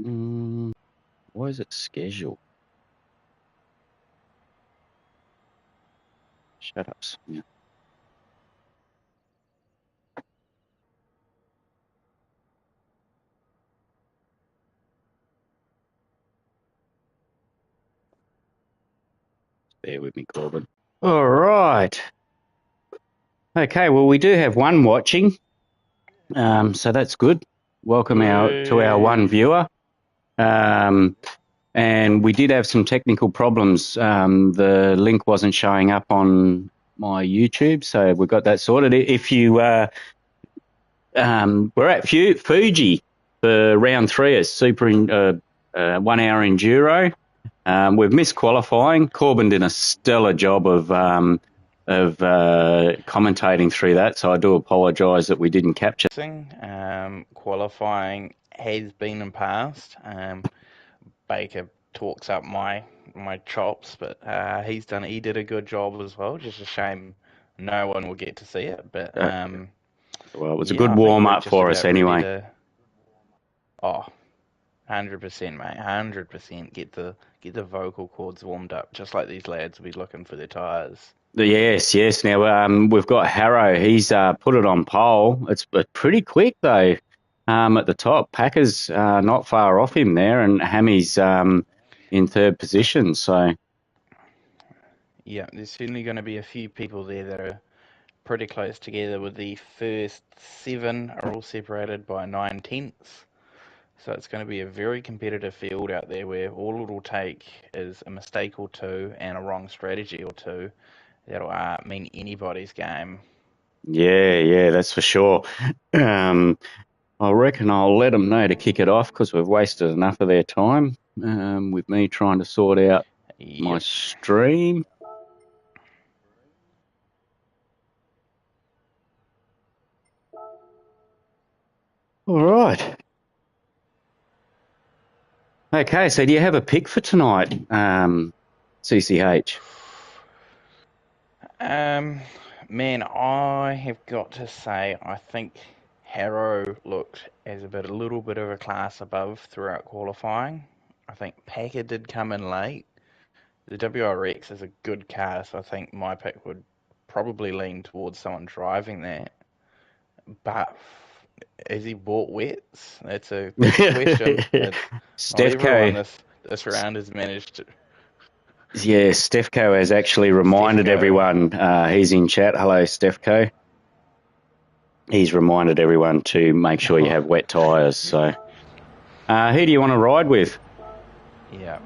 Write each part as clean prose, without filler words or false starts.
Why is it scheduled? Shut up, Sonia. Bear with me, Corbin. All right. Okay, well, we do have one watching, so that's good. Welcome to our one viewer. And we did have some technical problems. The link wasn't showing up on my YouTube, so we got that sorted. If you we're at Fuji for round 3 as super 1 hour enduro. We've missed qualifying. Corbin did a stellar job of commentating through that, so I do apologise that we didn't capture. Qualifying has been in past. Baker talks up my chops, but he did a good job as well. Just a shame no one will get to see it. But well, it was a good warm up for us anyway. 100%, mate. 100%. Get the vocal cords warmed up, just like these lads will be looking for their tyres. Yes. Now we've got Harrow. He's put it on pole. It's pretty quick though. At the top, Packer's not far off him there, and Hammy's in 3rd position. So yeah, there's certainly going to be a few people there that are pretty close together. With the first 7 are all separated by 9/10. So it's going to be a very competitive field out there where all it'll take is a mistake or two and a wrong strategy or two. That'll mean anybody's game. Yeah, that's for sure. I reckon I'll let them know to kick it off because we've wasted enough of their time with me trying to sort out my stream. All right. Okay, so do you have a pick for tonight, CCH? Man, I have got to say, I think Harrow looked as a little bit of a class above throughout qualifying. I think Packer did come in late. The WRX is a good car, so I think my pick would probably lean towards someone driving that. But has he bought wets? That's a question. Stefco. This round has managed to. Yeah, Stefco has actually reminded everyone. He's in chat. Hello, Stefco. He's reminded everyone to make sure you have wet tyres. So, who do you want to ride with? Yeah.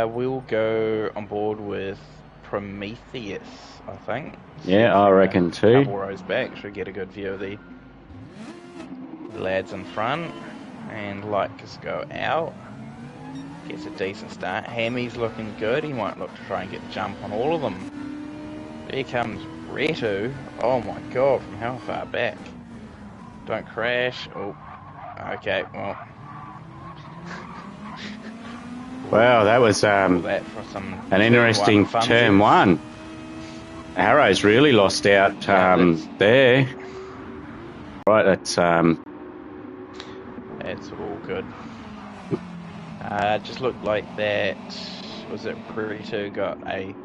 We'll go on board with Prometheus, I think. Yeah, I reckon too. A couple rows back, should get a good view of the lads in front. And Lycus go out. Gets a decent start. Hammy's looking good. He might look to try and get a jump on all of them. Here comes Retu. Oh my god, from how far back? Don't crash. Oh, okay, well. Wow, that was an interesting turn one. Arrow's really lost out there. Right, that's all good. Just looked like that. Was it Preto got a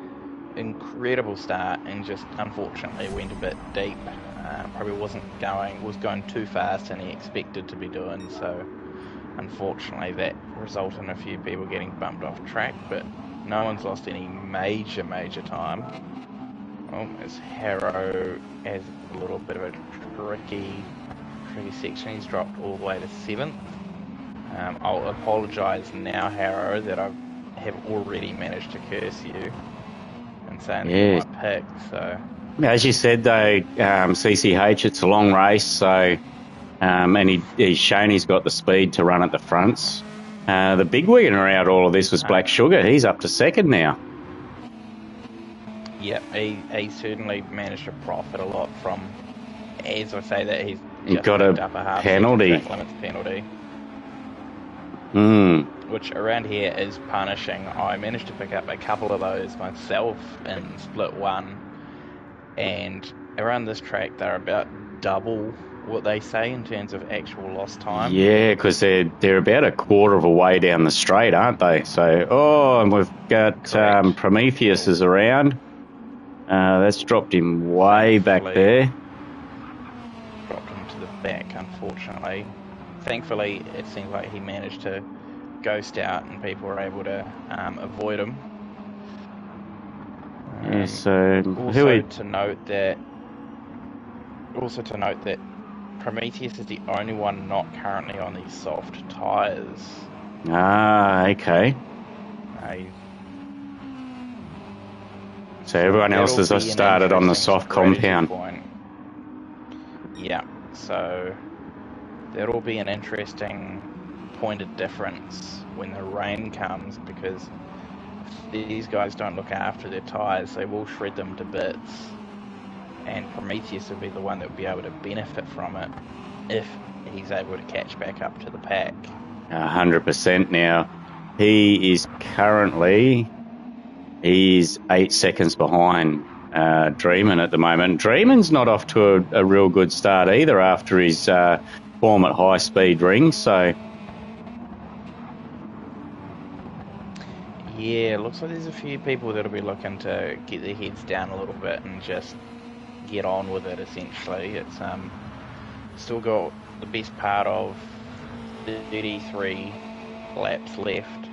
incredible start and just unfortunately went a bit deep. Probably was going too fast than he expected to be doing. So unfortunately that resulted in a few people getting bumped off track, but no one's lost any major time. Oh, as Harrow has a little bit of a tricky section. He's dropped all the way to 7th. I'll apologise now, Harrow, that I have already managed to curse you and saying that you might pick. So, as you said though, CCH, it's a long race, so and he's shown he's got the speed to run at the fronts. The big winner out all of this was Black Sugar. He's up to 2nd now. Yep, he certainly managed to profit a lot from, as I say, that he's got a penalty. Which around here is punishing. I managed to pick up a couple of those myself in Split 1, and around this track they're about double what they say in terms of actual lost time? Yeah, because they're about a quarter of a way down the straight, aren't they? So, and we've got Correct. Prometheus is around. That's dropped him way back Thankfully, there. dropped him to the back, unfortunately. Thankfully, it seems like he managed to ghost out and people were able to avoid him. Yeah, so Also to note that Prometheus is the only one not currently on these soft tyres. Okay. So everyone else has started on the soft compound. Point. Yeah, so that'll be an interesting point of difference when the rain comes, because if these guys don't look after their tyres, they will shred them to bits, and Prometheus will be the one that will be able to benefit from it if he's able to catch back up to the pack. 100% now. He is currently... He's 8 seconds behind Dreamin at the moment. Dreamin's not off to a real good start either after his form at high speed rings. So yeah, looks like there's a few people that'll be looking to get their heads down a little bit and just get on with it. Essentially, it's still got the best part of 33 laps left.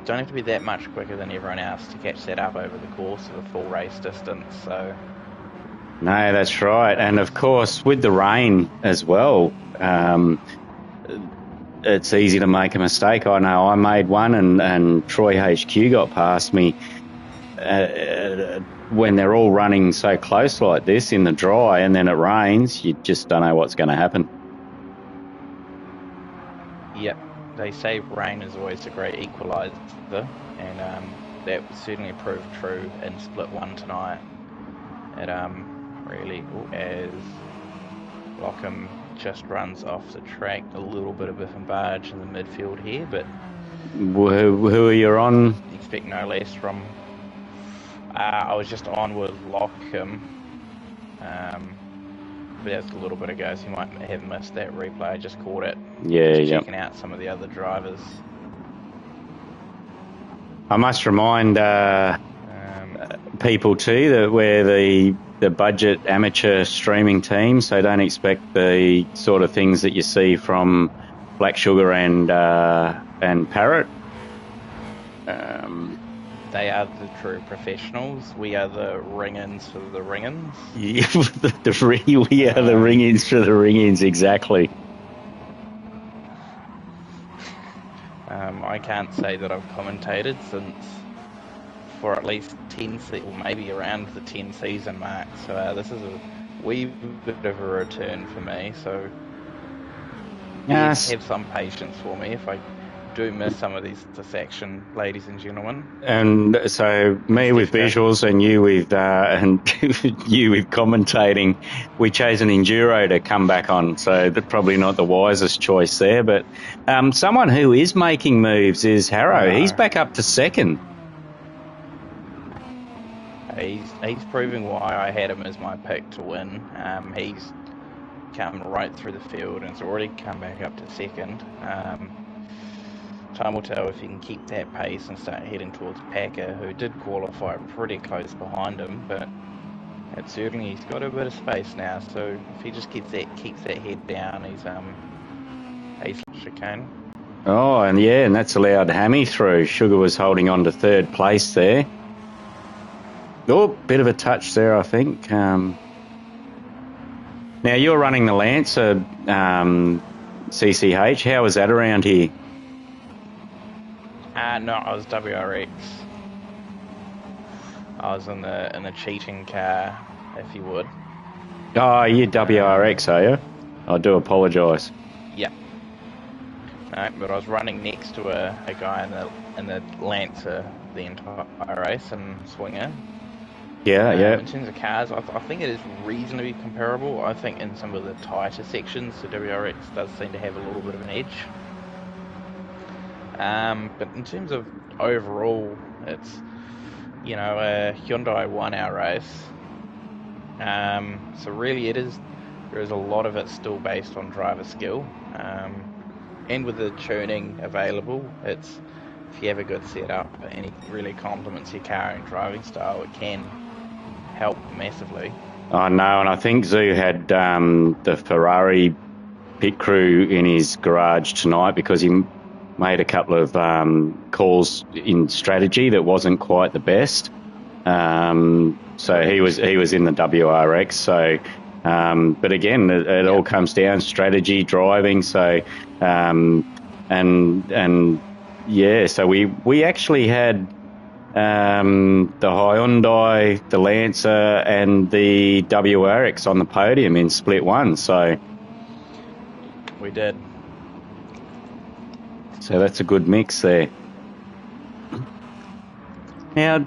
Don't have to be that much quicker than everyone else to catch that up over the course of a full race distance. So no, that's right. And of course, with the rain as well, it's easy to make a mistake. I know I made one, and Troy HQ got past me. When they're all running so close like this in the dry, and then it rains, you just don't know what's going to happen. Yep. They say rain is always a great equaliser, and that certainly proved true in Split 1 tonight. It really, as Lockham just runs off the track, a little bit of biff and barge in the midfield here, but who are you on? Expect no less from... I was just on with Lockham, but that's a little bit ago, so you might have missed that replay. I just caught it. Yeah, checking out some of the other drivers. I must remind people too that we're the budget amateur streaming team, so don't expect the sort of things that you see from Black Sugar and Parrot. They are the true professionals. We are the ring-ins for the ring-ins. Yeah, we are the ring-ins for the ring-ins, exactly. I can't say that I've commentated for at least 10, or maybe around the 10 season mark. So this is a wee bit of a return for me. So yes, have some patience for me if I do miss some of this action, ladies and gentlemen. And so me with visuals and you with you with commentating, we chose an enduro to come back on, so that's probably not the wisest choice there. But someone who is making moves is Harrow. He's back up to second. He's proving why I had him as my pick to win. He's come right through the field and has already come back up to second. Time will tell if he can keep that pace and start heading towards Packer, who did qualify pretty close behind him, but he's got a bit of space now. So if he just keeps that head down, he's chicane. Oh, and that's allowed Hammy through. Sugar was holding on to third place there. Oh, bit of a touch there, I think. Now you're running the Lancer CCH. How was that around here? No, I was WRX. I was in the cheating car, if you would. Oh, you're WRX, are you? I do apologise. Yeah. No, but I was running next to a guy in the Lancer the entire race and Swinger. Yeah. In terms of cars, I think it is reasonably comparable. I think in some of the tighter sections, the WRX does seem to have a little bit of an edge. But in terms of overall, it's, a Hyundai 1 hour race. So really there is a lot of it still based on driver skill. And with the tuning available, if you have a good setup and it really complements your car and driving style, it can help massively. I know, and I think Zoo had the Ferrari pit crew in his garage tonight because he made a couple of calls in strategy that wasn't quite the best. So he was in the WRX. So, but again, it all comes down strategy, driving. So, and yeah, so we actually had the Hyundai, the Lancer, and the WRX on the podium in Split 1. So we did. So that's a good mix there. Now,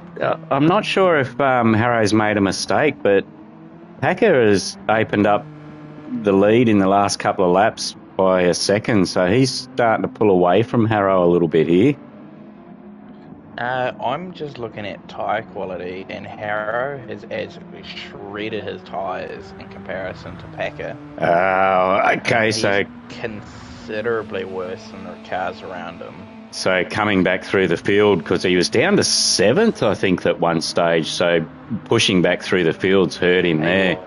I'm not sure if Harrow's made a mistake, but Packer has opened up the lead in the last couple of laps by a second, so he's starting to pull away from Harrow a little bit here. I'm just looking at tyre quality, and Harrow has absolutely shredded his tyres in comparison to Packer. Oh, okay, so considerably worse than the cars around him. So coming back through the field, because he was down to 7th, I think, at one stage. So pushing back through the fields hurt him there.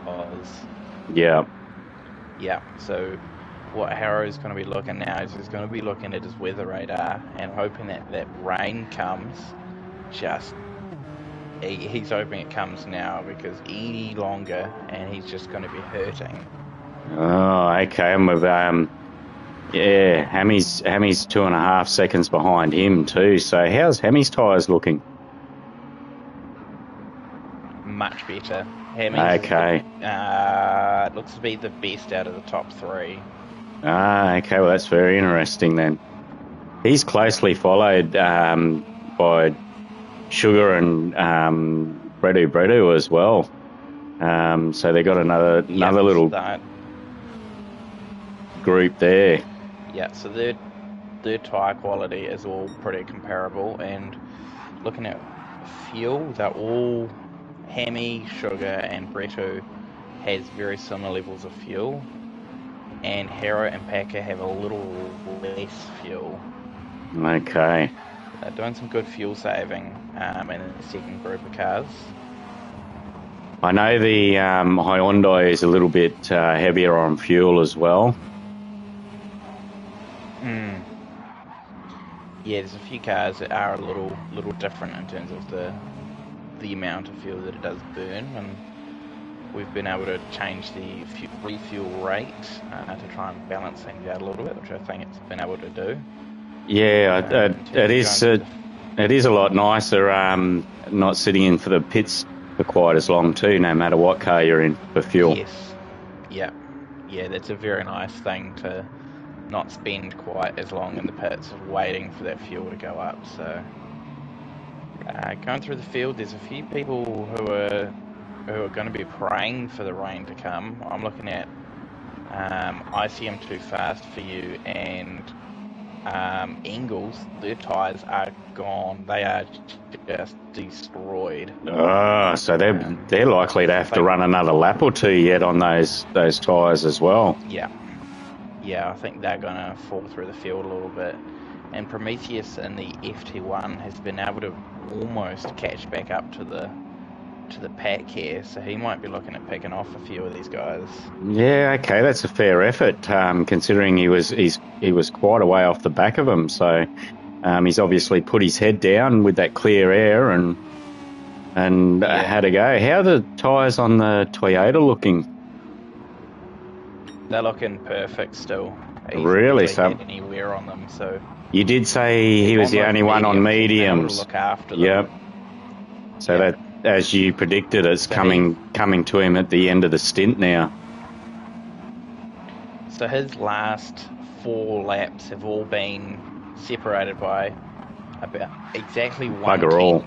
Yeah. Yeah. So what Harrow's going to be looking now is he's going to be looking at his weather radar and hoping that rain comes. He's hoping it comes now, because any longer and he's just going to be hurting. Oh, okay. And with yeah, Hammy's 2.5 seconds behind him too. So how's Hammy's tyres looking? Much better. Hammy's okay. Looks to be the best out of the top 3. Okay. Well, that's very interesting then. He's closely followed by Sugar and Bredu as well. So they got another little group there. Yeah, so their tyre quality is all pretty comparable, and looking at fuel, they're all Hammy, Sugar, and Bretu has very similar levels of fuel, and Harrow and Packer have a little less fuel. Okay. They're doing some good fuel saving in the second group of cars. I know the Hyundai is a little bit heavier on fuel as well. Yeah, there's a few cars that are a little different in terms of the amount of fuel that it does burn, and we've been able to change the refuel rate to try and balance things out a little bit, which I think it's been able to do. Yeah, it is a lot nicer not sitting in for the pits for quite as long too, no matter what car you're in for fuel. Yes. Yeah, that's a very nice thing, to not spend quite as long in the pits waiting for that fuel to go up. So going through the field, there's a few people who are going to be praying for the rain to come. I'm looking at ICM Too Fast For You and Engels. Their tyres are gone. They are just destroyed. Oh, so they're likely to have to run another lap or two yet on those tyres as well. Yeah, I think they're going to fall through the field a little bit. And Prometheus in the FT1 has been able to almost catch back up to the pack here, so he might be looking at picking off a few of these guys. Yeah, okay, that's a fair effort, considering he was quite a way off the back of him. So he's obviously put his head down with that clear air and had a go. How are the tyres on the Toyota looking? They're looking perfect still. Really? So any wear on them. So you did say he was the only one on mediums. Look after them. Yep. So that, as you predicted, it's coming to him at the end of the stint now. So his last 4 laps have all been separated by about exactly 1/10.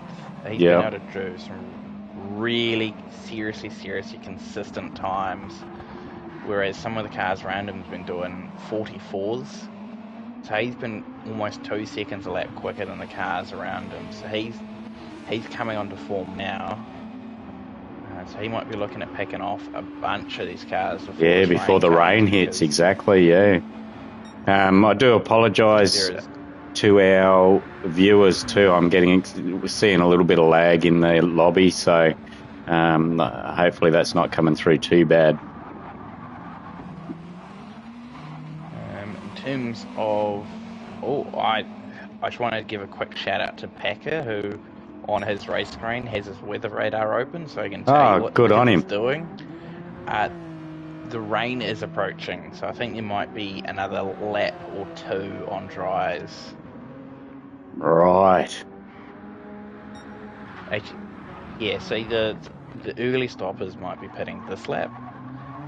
He's been able to do some really seriously consistent times, whereas some of the cars around him have been doing 44s. So he's been almost 2 seconds a lap quicker than the cars around him. So he's coming onto form now. So he might be looking at picking off a bunch of these cars before, before the rain hits. Exactly, yeah. I do apologise to our viewers too. We're seeing a little bit of lag in the lobby, so hopefully that's not coming through too bad. In terms of, I just wanted to give a quick shout out to Packer, who on his race screen has his weather radar open, so he can tell you what good on him. He's doing. The rain is approaching, so I think there might be another lap or two on dries. Right. Yeah, so the early stoppers might be pitting this lap,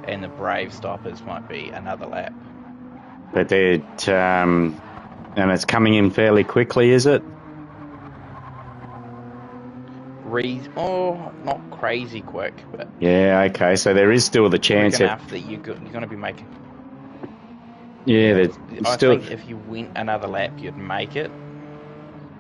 and the brave stoppers might be another lap. But they're, and it's coming in fairly quickly, is it? Not crazy quick, but yeah, okay. So there is still the chance enough that you're going to be making. Yeah, I think if you went another lap, you'd make it.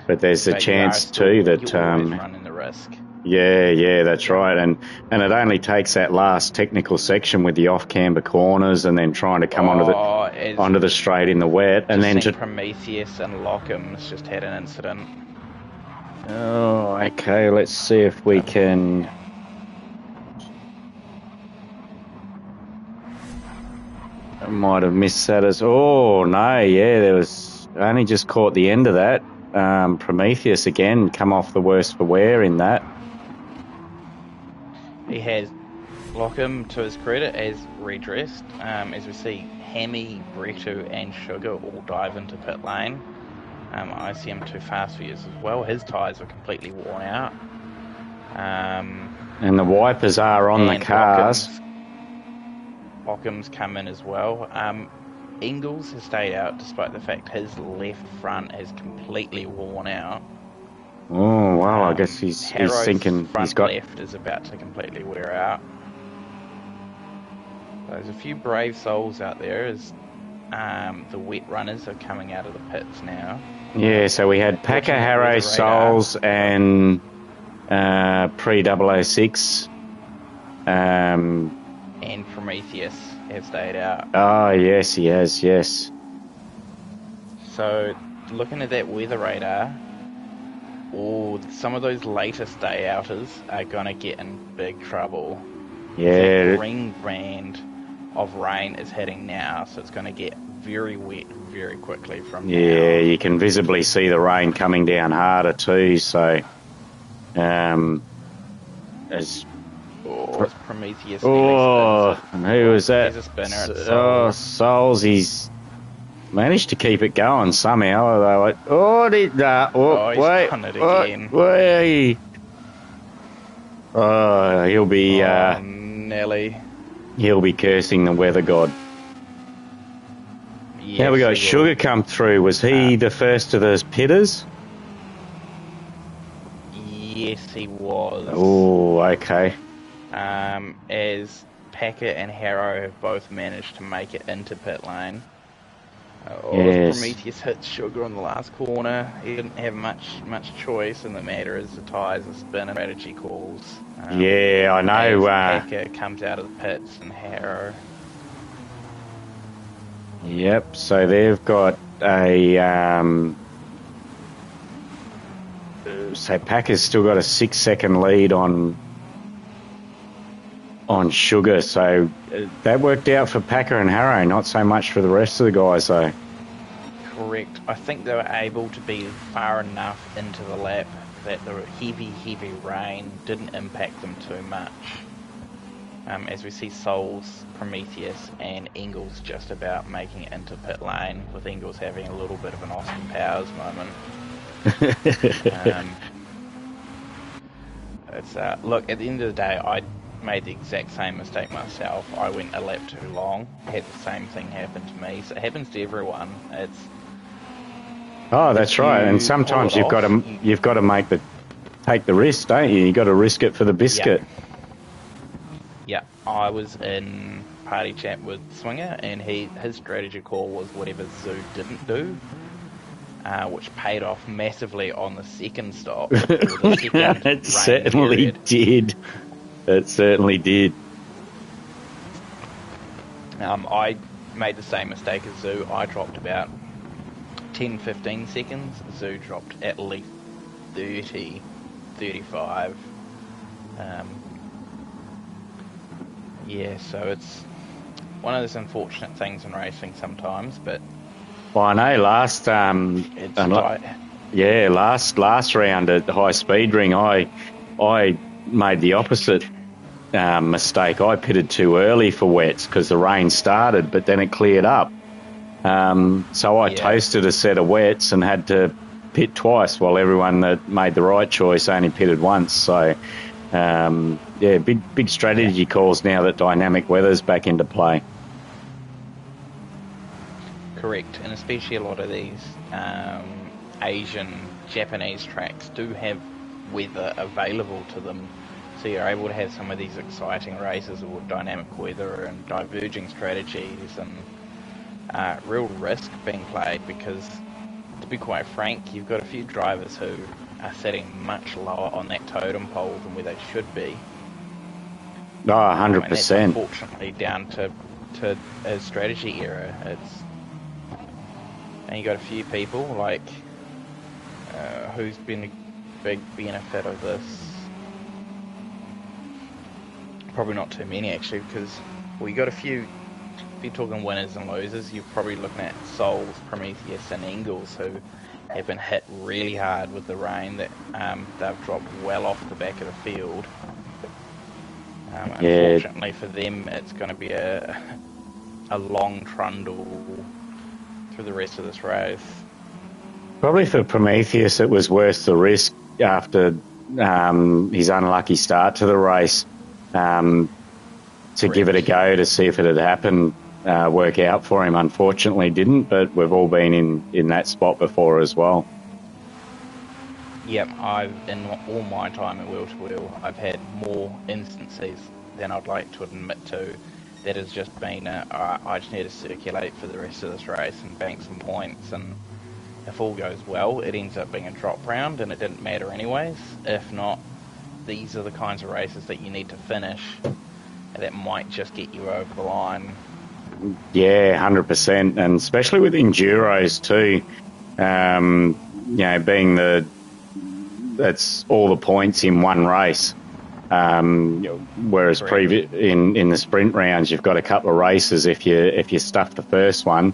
But there's a chance too that you're always running the risk. Yeah, that's right. And it only takes that last technical section with the off-camber corners and then trying to come onto the straight in the wet, and then Prometheus and Lockham's just had an incident. Oh, okay. Let's see if we can. I might have missed that as. Oh no, yeah, there was. I only just caught the end of that. Prometheus again come off the worst for wear in that. He has Lockham, to his credit, as redressed. As we see, Hammy, Bretu and Sugar all dive into pit lane. I see him too fast for years as well. His tyres are completely worn out. And the wipers are on the cars. Lockham's come in as well. Ingalls has stayed out despite the fact his left front is completely worn out. Oh, wow, I guess he's thinking he's got... left is about to completely wear out. There's a few brave souls out there as the wet runners are coming out of the pits now. Yeah, so we had Packer, Harrow, Souls and pre-006. And Prometheus has stayed out. Oh, yes, he has, yes. So, looking at that weather radar, some of those later stay-outers are going to get in big trouble. Yeah. The green band of rain is hitting now, so it's going to get very wet very quickly from now. Yeah, you can visibly see the rain coming down harder too, so... It's Prometheus. And who was that? He's a spinner at Souls. Souls, he's managed to keep it going somehow. He's done it again. Wait. He'll be... Nelly. He'll be cursing the weather god. Yes, now we got Sugar come through. Was he the first of those pitters? Yes, he was. Oh, okay. As Packer and Harrow have both managed to make it into pit lane. Yes. Prometheus hit Sugar on the last corner. He didn't have much choice in the matter as the tyres are spinning strategy calls. Yeah, I know. Packer comes out of the pits and Harrow. Yep, so they've got a... so Packer's still got a 6-second lead on Sugar, so that worked out for Packer and Harrow, not so much for the rest of the guys though. Correct. I think they were able to be far enough into the lap that the heavy rain didn't impact them too much. As we see Souls, Prometheus and Ingalls just about making it into pit lane, with Ingalls having a little bit of an Austin Powers moment. Look, at the end of the day, I made the exact same mistake myself. I went a lap too long. Had the same thing happen to me. So it happens to everyone. That's right. And sometimes you've got to take the risk, don't you? You got to risk it for the biscuit. Yeah, I was in party chat with Swinger, and his strategy call was whatever Zoo didn't do. Which paid off massively on the second stop. It certainly did. It certainly did. I made the same mistake as Zoo. I dropped about 10-15 seconds. Zoo dropped at least 30, 35. Yeah, so it's one of those unfortunate things in racing sometimes, but Well, I know last last round at High Speed Ring, I made the opposite mistake. I pitted too early for wets because the rain started, but then it cleared up. So I toasted a set of wets and had to pit twice, while everyone that made the right choice only pitted once. So, big strategy calls now that dynamic weather's back into play. Correct, and especially a lot of these Asian, Japanese tracks do have weather available to them, so you're able to have some of these exciting races with dynamic weather and diverging strategies and real risk being played, because to be quite frank, you've got a few drivers who are sitting much lower on that totem pole than where they should be. Oh, 100%. And that's unfortunately down to a strategy error. And you got a few people like who's been a big benefit of this. Probably not too many actually, because you got a few. If you're talking winners and losers, you're probably looking at Souls, Prometheus, and Engels, who have been hit really hard with the rain. That they've dropped well off the back of the field. Unfortunately for them, it's going to be a long trundle through the rest of this race. Probably for Prometheus, it was worth the risk after his unlucky start to the race to give it a go to see if it had happened, work out for him. Unfortunately didn't, but we've all been in that spot before as well. Yep, in all my time at Wheel to Wheel, I've had more instances than I'd like to admit to. That has just been I just need to circulate for the rest of this race and bank some points, and if all goes well, it ends up being a drop round, and it didn't matter anyways. If not, these are the kinds of races that you need to finish, and that might just get you over the line. Yeah, 100%, and especially with enduros too. Being that's all the points in one race. Whereas in the sprint rounds, you've got a couple of races. If you stuff the first one,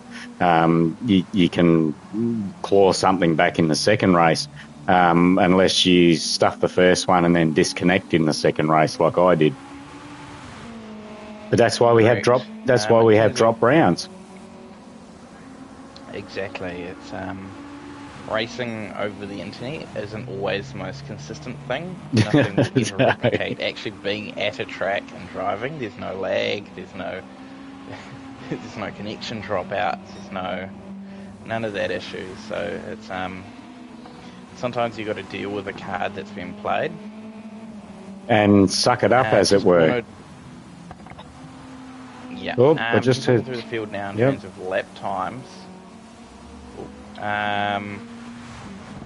you can claw something back in the second race, unless you stuff the first one and then disconnect in the second race, like I did. But that's why we have drop. That's why we have drop rounds. Exactly. It's racing over the internet isn't always the most consistent thing. Nothing will ever replicate actually being at a track and driving. There's no lag. There's no connection dropouts. There's none of that issue. So it's sometimes you got to deal with a card that's been played and suck it up, as it were. Yeah. I just heard through the field now in terms of lap times.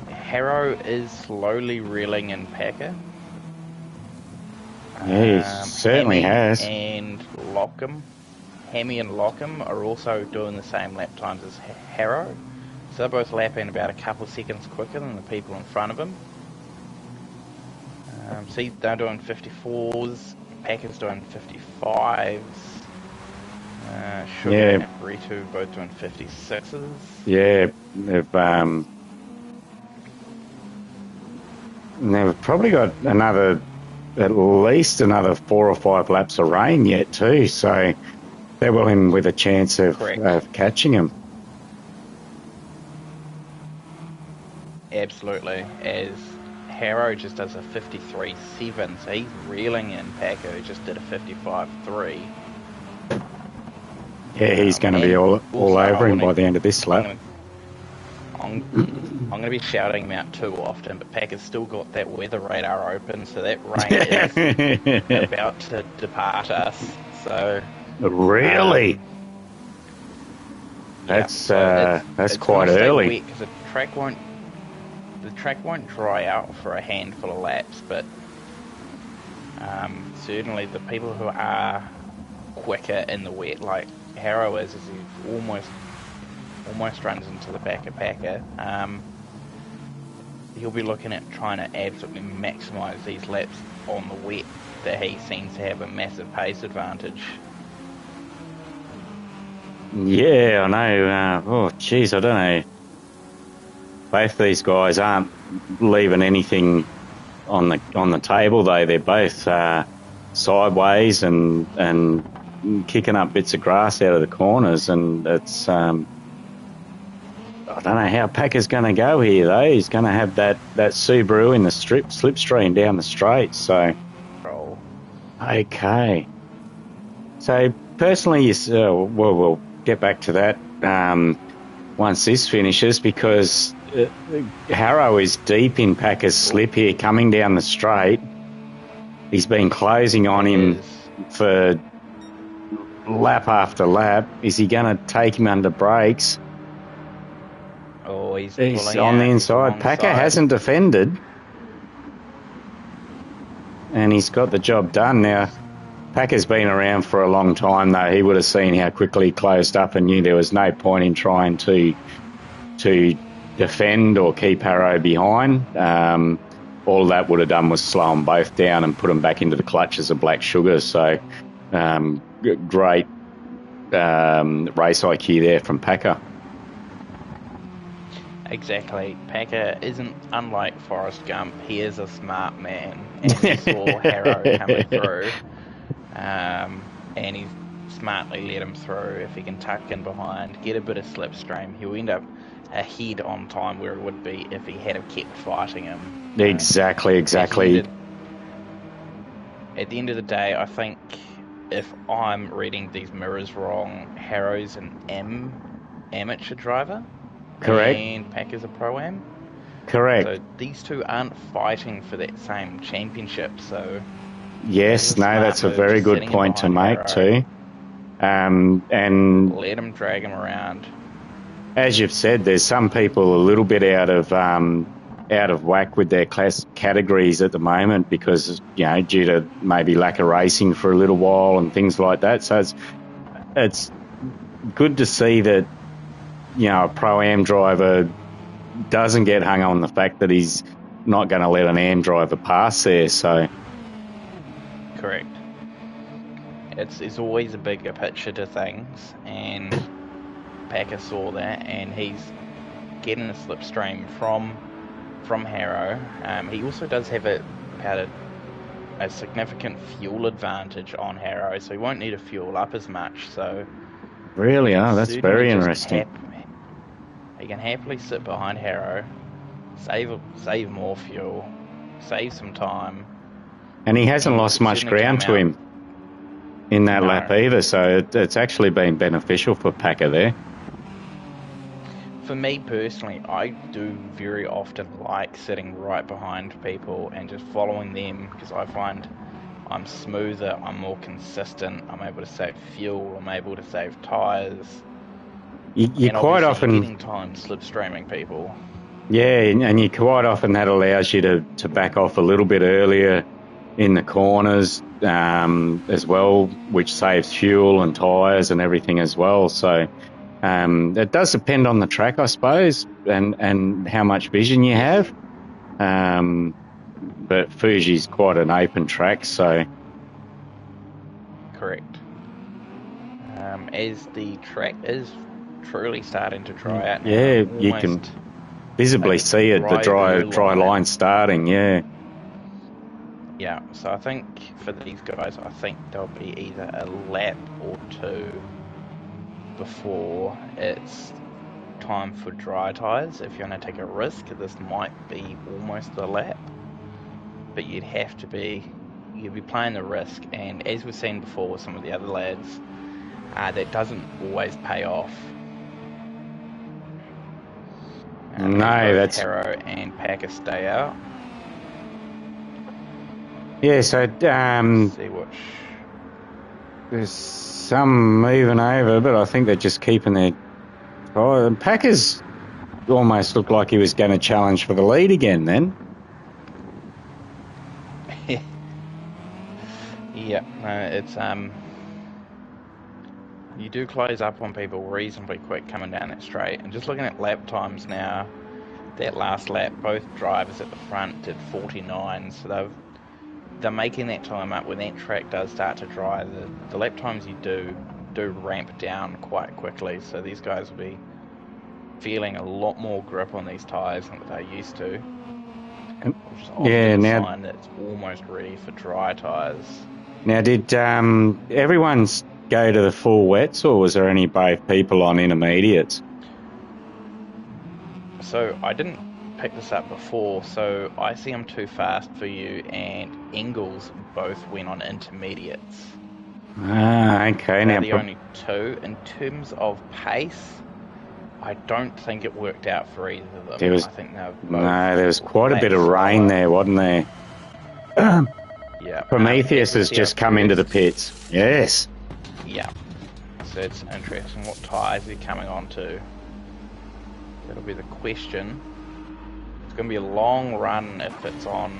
Harrow is slowly reeling in Packer. Yeah, he certainly has. And Hammy and Lockham are also doing the same lap times as Harrow. So they're both lapping about a couple of seconds quicker than the people in front of them. See, they're doing 54s. Packer's doing 55s. Sugar and Ritu both doing 56s. Yeah, they've probably got at least another 4 or 5 laps of rain yet too, so they're well in with a chance of catching him. Absolutely, as Harrow just does a 53.7, so he's reeling in Packer, who just did a 55.3. Yeah, he's going to be all over him by the end of this lap. I'm going to be shouting him out too often, but Packer's still got that weather radar open, so that rain is about to depart us. So really, that's quite early. Because the track won't dry out for a handful of laps, but Certainly the people who are quicker in the wet, like Harrow is he almost runs into the back of Packer. He'll be looking at trying to absolutely maximise these laps on the wet, that he seems to have a massive pace advantage. Yeah, I know. Oh, geez, I don't know. Both these guys aren't leaving anything on the table, though. They're both sideways and kicking up bits of grass out of the corners, and it's I don't know how Packer's going to go here, though. He's going to have that Subaru in the slipstream down the straight. So, okay. So personally, we'll get back to that once this finishes, because Harrow is deep in Packer's slip here, coming down the straight. He's been closing on him for lap after lap. Is he going to take him under brakes? Oh, he's on the inside. Packer hasn't defended, and he's got the job done. Now, Packer's been around for a long time, though. He would have seen how quickly he closed up and knew there was no point in trying to defend or keep Harrow behind. All that would have done was slow them both down and put them back into the clutches of Black Sugar. So, great race IQ there from Packer. Exactly. Packer isn't unlike Forrest Gump. He is a smart man, and he saw Harrow coming through, and he smartly let him through. If he can tuck in behind, get a bit of slipstream, he'll end up ahead on time where it would be if he had have kept fighting him. Exactly. At the end of the day, I think if I'm reading these mirrors wrong, Harrow's an amateur driver. Correct. And Packer's a Pro-Am. Correct. So these two aren't fighting for that same championship. So yes, no, that's a very good point to make too. And let him drag him around. As you've said, there's some people a little bit out of whack with their class categories at the moment because, you know, due to maybe lack of racing for a little while and things like that. So it's good to see that, you know, a Pro-Am driver doesn't get hung on the fact that he's not going to let an Am driver pass there. So, correct. It's always a bigger picture to things, and Packer saw that, and he's getting a slipstream from Harrow. He also does have a significant fuel advantage on Harrow, so he won't need to fuel up as much. So really, that's very interesting. He can happily sit behind Harrow, save more fuel, save some time. And he hasn't lost much ground to him in that lap either, so it's actually been beneficial for Packer there. For me personally, I do very often like sitting right behind people and just following them, because I find I'm smoother, I'm more consistent, I'm able to save fuel, I'm able to save tyres. You quite often getting time slipstreaming people. Yeah, and you quite often that allows you to back off a little bit earlier in the corners as well, which saves fuel and tyres and everything as well. So it does depend on the track, I suppose, and how much vision you have. But Fuji's quite an open track, so correct. As the track is truly starting to dry out now. Yeah, you can visibly see it, the dry line starting, yeah. Yeah, so I think for these guys, I think there'll be either a lap or two before it's time for dry tyres. If you're going to take a risk, this might be almost a lap. But you'd be playing the risk, and as we've seen before with some of the other lads, that doesn't always pay off. No, that's Harrow and Packer stay out. Yeah, so See which there's some moving over, but I think they're just keeping their. Oh, Packers almost looked like he was going to challenge for the lead again. Then Yeah, no, it's you do close up on people reasonably quick coming down that straight. And just looking at lap times now, that last lap, both drivers at the front did 49, so they're making that time up. When that track does start to dry, the lap times you do ramp down quite quickly. So these guys will be feeling a lot more grip on these tyres than they're used to, which is often a sign that it's almost ready for dry tyres. Now, did everyone go to the full wets, or was there any brave people on intermediates? So I didn't pick this up before, so I see I'm too fast for you and Engels both went on intermediates. Okay. They're the only two. In terms of pace, I don't think it worked out for either of them. There was, I think they're both there was quite a bit of rain there, wasn't there? Yeah. Prometheus has just come into the pits. Yes. Yeah. So it's interesting. What tyres are you coming on to? That'll be the question. It's going to be a long run if it's on.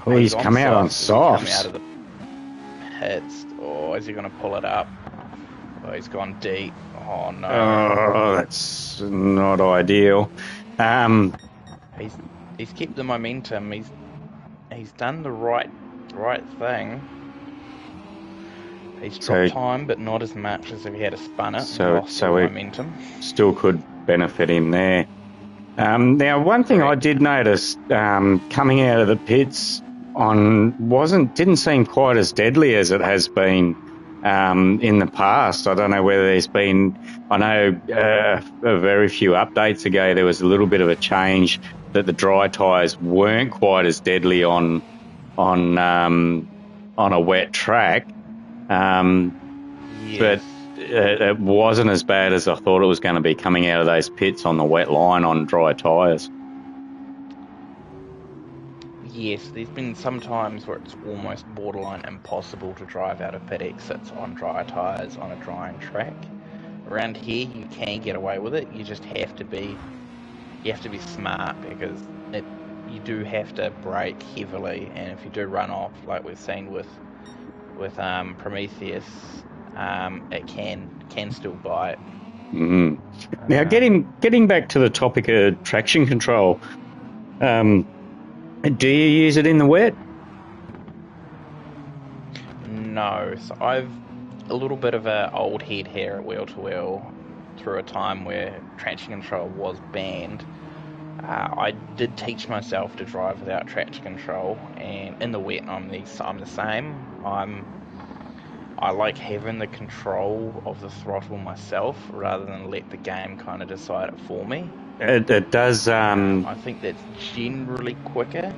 Oh, he's come out on softs. Coming out of the pits. Or is he going to pull it up? Oh, he's gone deep. Oh no. Oh, that's not ideal. He's kept the momentum. He's done the right thing. He's dropped time, but not as much as if he had a spun it. So momentum still could benefit him there. Now, one thing I did notice coming out of the pits didn't seem quite as deadly as it has been in the past. I don't know whether there's been. I know a very few updates ago there was a little bit of a change that the dry tyres weren't quite as deadly on a wet track. Yes. But it wasn't as bad as I thought it was going to be coming out of those pits on the wet line on dry tyres. Yes, there's been some times where it's almost borderline impossible to drive out of pit exits on dry tyres on a drying track. Around here, you can get away with it. You just have to be smart because you do have to brake heavily, and if you do run off, like we've seen with Prometheus, it can still bite. Mm-hmm. Now, getting back to the topic of traction control, do you use it in the wet? No, so I've a little bit of an old head here at Wheel to Wheel through a time where traction control was banned. I did teach myself to drive without traction control, and in the wet I'm the same. I like having the control of the throttle myself rather than let the game kind of decide it for me. It does. I think that's generally quicker.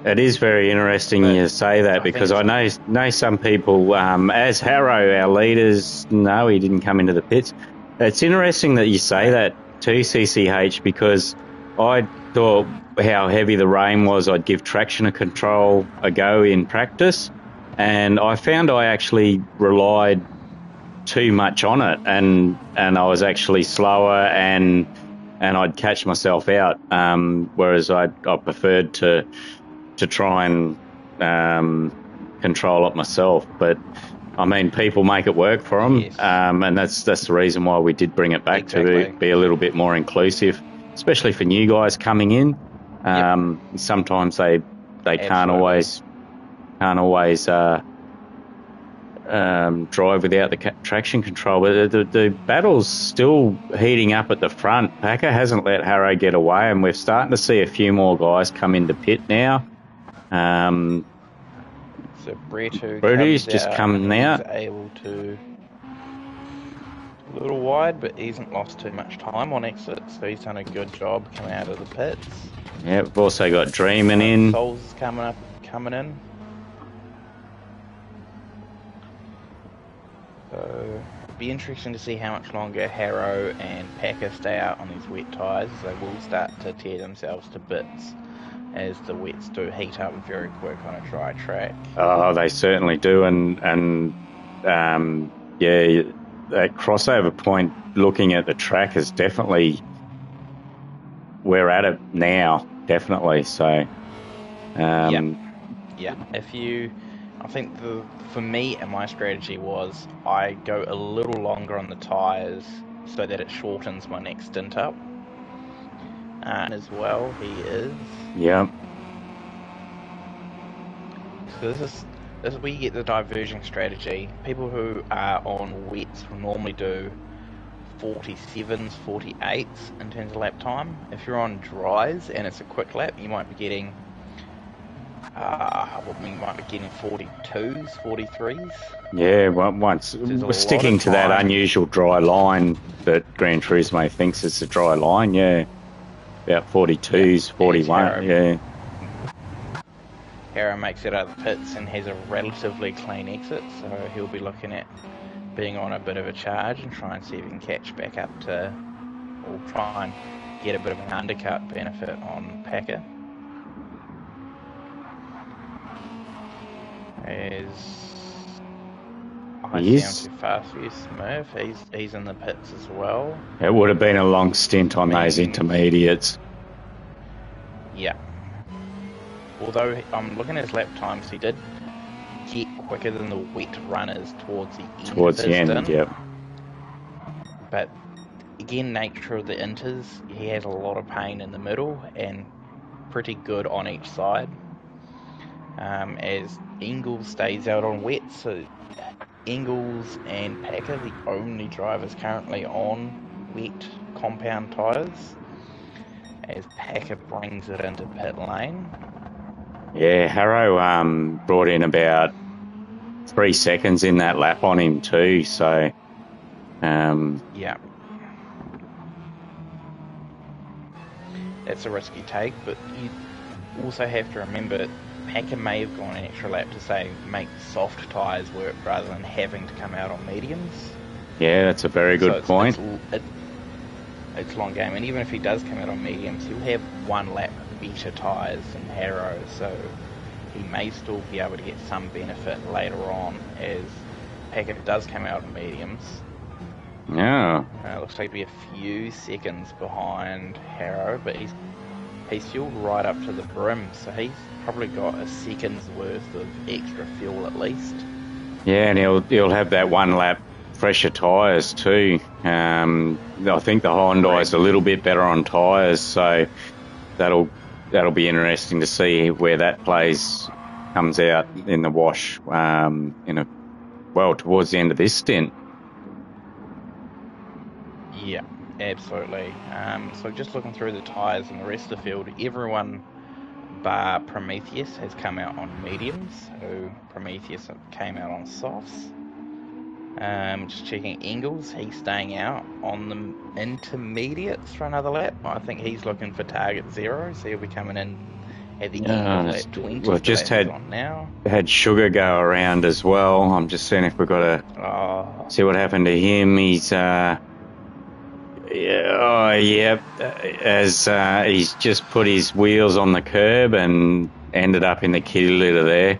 It is very interesting you say that, because I know some people, as Harrow, our leaders, no, he didn't come into the pits. It's interesting that you say that too, CCH, because I thought how heavy the rain was, I'd give traction control a go in practice, and I found I actually relied too much on it, and I was actually slower, and I'd catch myself out, whereas I preferred to try and control it myself. But I mean, people make it work for them, yes. And that's the reason why we did bring it back, to be a little bit more inclusive, especially for new guys coming in. Sometimes they can't always drive without the traction control. But the battle's still heating up at the front. Packer hasn't let Harrow get away, and we're starting to see a few more guys come into pit now. So Brutu's just coming out. He's able to a little wide, but he hasn't lost too much time on exit, so he's done a good job coming out of the pits. Yeah, we've also got Dreamin' in. Souls is coming in. So it'll be interesting to see how much longer Harrow and Packer stay out on these wet tyres. They will start to tear themselves to bits as the wets do heat up very quick on a dry track. Oh, they certainly do, and yeah, that crossover point, looking at the track, is definitely, we're at it now, definitely. So, yeah. I think for me and my strategy was I go a little longer on the tyres so that it shortens my next stint up. And as well, he is. Yep. So this is where you get the diverging strategy. People who are on wets will normally do 47s, 48s in terms of lap time. If you're on dries and it's a quick lap, you might be getting 42s, 43s. Yeah, once we're sticking to that unusual dry line that Gran Turismo thinks is a dry line, yeah. About 42s, 41, yeah. Harrow makes it out of the pits and has a relatively clean exit, so he'll be looking at being on a bit of a charge and try and see if he can catch back up to, or try and get a bit of an undercut benefit on Packer. I sound too fast for you, Smurf. He's in the pits as well. It would have been a long stint on those intermediates. Yeah. Although I'm looking at his lap times, he did get quicker than the wet runners towards the end. Towards the end, yep. But again, nature of the inters, he has a lot of pain in the middle and pretty good on each side. As Engels stays out on wet, so Engels and Packer, the only drivers currently on wet compound tyres, as Packer brings it into pit lane. Yeah, Harrow brought in about 3 seconds in that lap on him too, so yeah. That's a risky take, but you also have to remember Packer may have gone an extra lap to say make soft tyres work rather than having to come out on mediums. Yeah, that's a very good point. It's long game, and even if he does come out on mediums, he'll have 1 lap better tyres than Harrow, so he may still be able to get some benefit later on as Packer does come out on mediums. Yeah. Looks like to be a few seconds behind Harrow, but he's fueled right up to the brim, so he's probably got a second's worth of extra fuel at least. Yeah, and he'll have that 1 lap fresher tyres too. I think the Hyundai's a little bit better on tyres, so that'll be interesting to see where that comes out in the wash towards the end of this stint. Yeah, absolutely. So just looking through the tyres and the rest of the field, everyone bar Prometheus has come out on mediums, so Prometheus came out on softs. Just checking Engels, he's staying out on the intermediates for another lap. I think he's looking for target 0, so he'll be coming in at the end of lap 20. We've just had Sugar go around as well. I'm just seeing if we've got to see what happened to him. He's he's just put his wheels on the curb and ended up in the kitty litter there.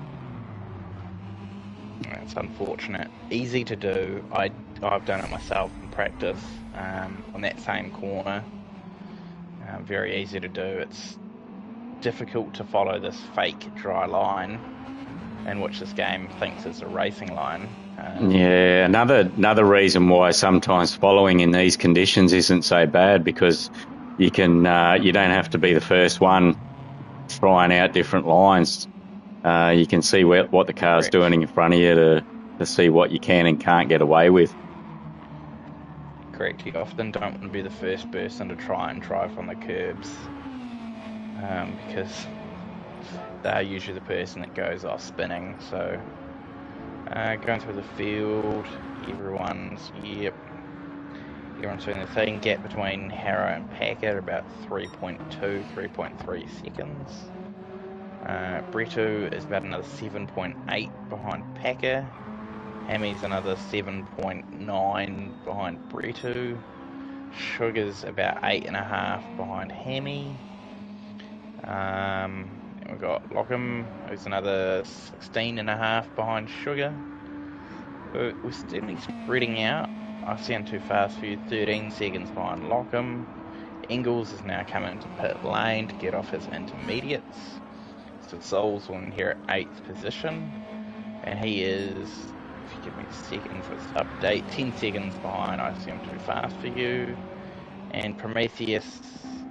That's unfortunate. Easy to do. I've done it myself in practice on that same corner. Very easy to do. It's difficult to follow this fake dry line in which this game thinks is a racing line. Yeah, another reason why sometimes following in these conditions isn't so bad, because you don't have to be the first one trying out different lines. You can see what the car's doing in front of you to see what you can and can't get away with. Correct. You often don't want to be the first person to try and drive on the curbs because they're usually the person that goes off spinning. So going through the field, everyone's doing the same. Gap between Harrow and Packer about 3.2, 3.3 seconds. Brito is about another 7.8 behind Packer. Hammy's another 7.9 behind Brito. Sugar's about 8.5 behind Hammy. We've got Lockham, who's another 16.5 behind Sugar. We're certainly spreading out. I sound too fast for you. 13 seconds behind Lockham. Engels is now coming to pit lane to get off his intermediates. So Souls will in here at 8th position. And he is, if you give me a second for this update, 10 seconds behind. I assume too fast for you. And Prometheus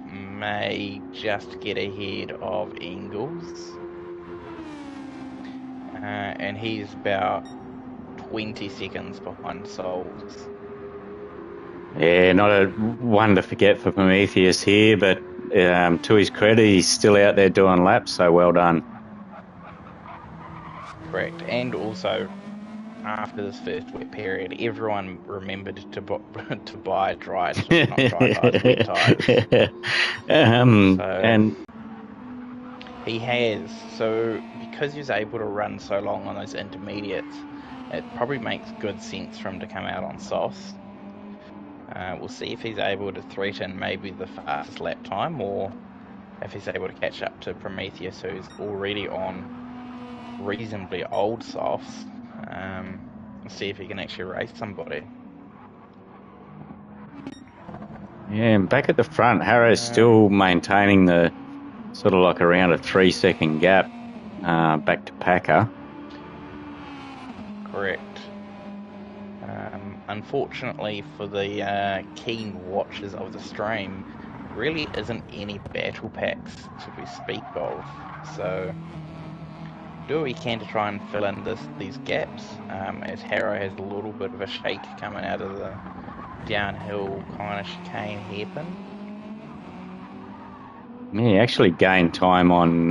may just get ahead of Ingalls. And he's about 20 seconds behind Souls. Yeah, not a one to forget for Prometheus here, but to his credit, he's still out there doing laps, so well done. Correct. And also, after this first wet period, everyone remembered to buy dry, not dry tyres, wet tyres. And He has. So because he's able to run so long on those intermediates, it probably makes good sense for him to come out on softs. We'll see if he's able to threaten maybe the fastest lap time, or if he's able to catch up to Prometheus, who's already on reasonably old softs. We'll see if he can actually race somebody. Yeah, and back at the front, Harrow's still maintaining the sort of like around a 3-second gap back to Packer. Correct. Unfortunately for the keen watchers of the stream, really isn't any battle packs to be speak of. So do what we can to try and fill in these gaps, as Harrow has a little bit of a shake coming out of the downhill kind of chicane hairpin. Yeah, he actually gained time on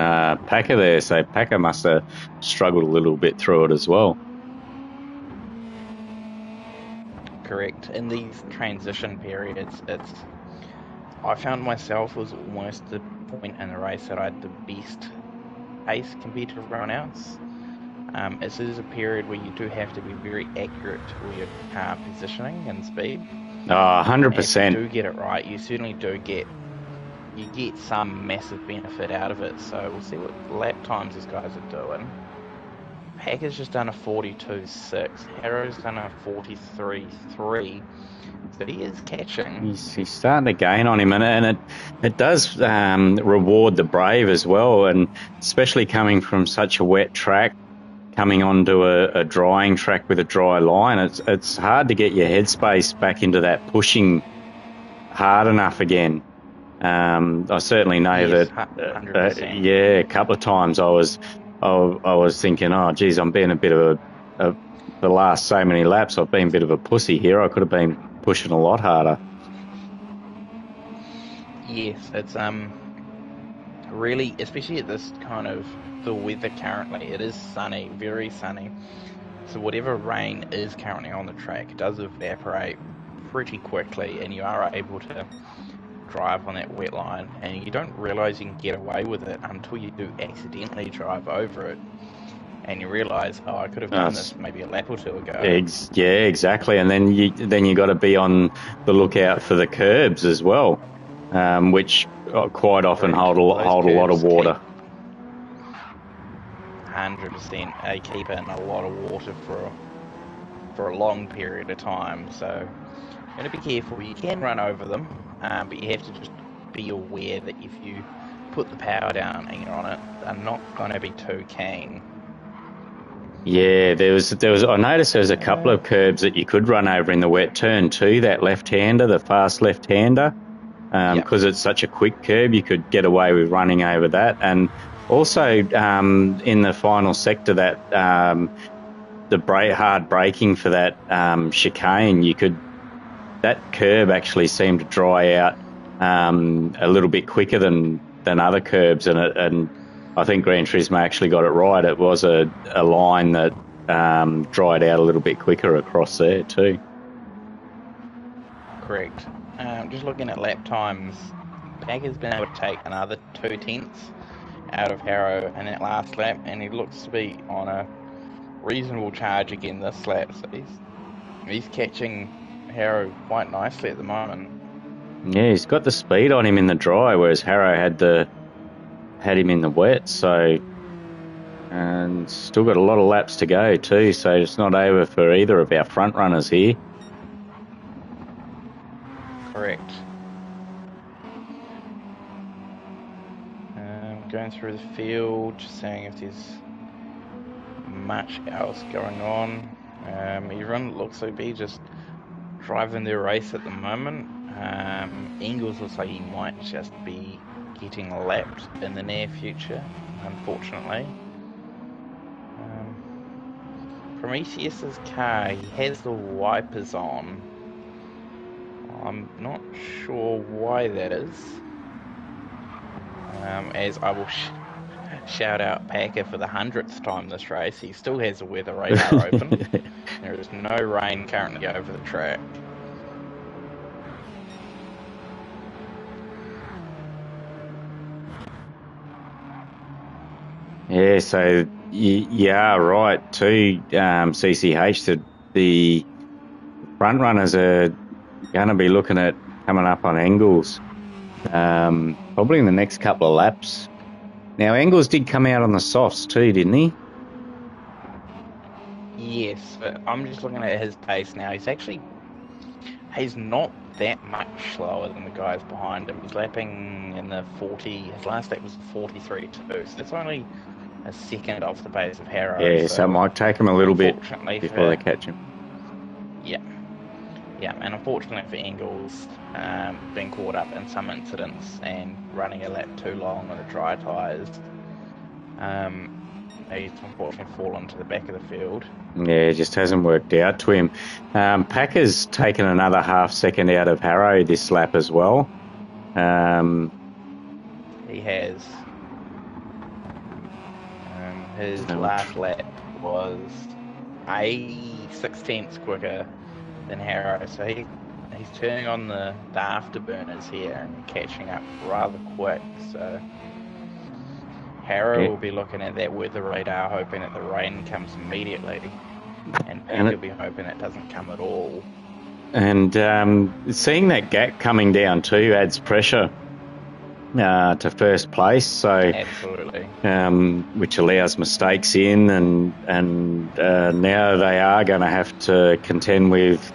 Packer there, so Packer must have struggled a little bit through it as well. Correct. In these transition periods, I found myself was almost the point in the race that I had the best pace compared to everyone else. This is a period where you do have to be very accurate with your car positioning and speed. 100%. If you do get it right, you certainly do get some massive benefit out of it. So we'll see what lap times these guys are doing. Packer's just done a 42.6. Harrow's done a 43.3. So he is catching. He's starting to gain on him, and it does reward the brave as well, and especially coming from such a wet track, coming onto a drying track with a dry line, it's hard to get your headspace back into that pushing hard enough again. I certainly know that. 100%. Yeah, a couple of times I was thinking, oh, geez, I'm being a bit of the last so many laps, I've been a bit of a pussy here. I could have been pushing a lot harder. Yes, it's really, especially at this kind of the weather currently, it is sunny, very sunny. So whatever rain is currently on the track does evaporate pretty quickly, and you are able to drive on that wet line, and you don't realise you can get away with it until you do accidentally drive over it, and you realise, oh, I could have done this maybe a lap or two ago. Yeah, exactly. And then you got to be on the lookout for the curbs as well, which quite often hold a lot of water. 100%, they keep in a lot of water for a long period of time, so you got to be careful. You can run over them, but you have to just be aware that if you put the power down and you're on it, they're not going to be too keen. Yeah, there was. I noticed there was a couple of curbs that you could run over in the wet turn too. That left-hander, the fast left-hander, because it's such a quick curb, you could get away with running over that. And also in the final sector, that the hard braking for that chicane, that curb actually seemed to dry out a little bit quicker than other curbs, and I think Gran Turismo actually got it right. It was a line that dried out a little bit quicker across there too. Correct. Just looking at lap times, Packer's been able to take another 2/10 out of Harrow in that last lap, and he looks to be on a reasonable charge again this lap. So he's catching Harrow quite nicely at the moment. Yeah, he's got the speed on him in the dry, whereas Harrow had him in the wet. So, and still got a lot of laps to go too. So it's not over for either of our front runners here. Correct. Going through the field, just seeing if there's much else going on. Everyone looks to be just driving their race at the moment. Engels looks like he might just be getting lapped in the near future, unfortunately. Prometheus's car, he has the wipers on. I'm not sure why that is. As I will shout out Packer for the 100th time this race, he still has the weather radar open. There is no rain currently over the track. Yeah, so you are right too, CCH, that the front runners are going to be looking at coming up on Engels probably in the next couple of laps. Now, Engels did come out on the softs too, didn't he? Yes, but I'm just looking at his pace now. He's not that much slower than the guys behind him. He's lapping in the 40. His last lap was 43.2, so that's only a second off the pace of Harrow. Yeah, so it might take him a little bit before they catch him. Yeah, and unfortunately for Engels, being caught up in some incidents and running a lap too long on the dry tyres, he's unfortunately fallen to the back of the field. Yeah, it just hasn't worked out to him. Packer's taken another half second out of Harrow this lap as well. He has. His last lap was 6/10 quicker than Harrow, so he's turning on the afterburners here and catching up rather quick. So Harrow will be looking at that weather radar, hoping that the rain comes immediately, and Peck will be hoping it doesn't come at all. And seeing that gap coming down too adds pressure to first place. So absolutely, which allows mistakes in, and now they are going to have to contend with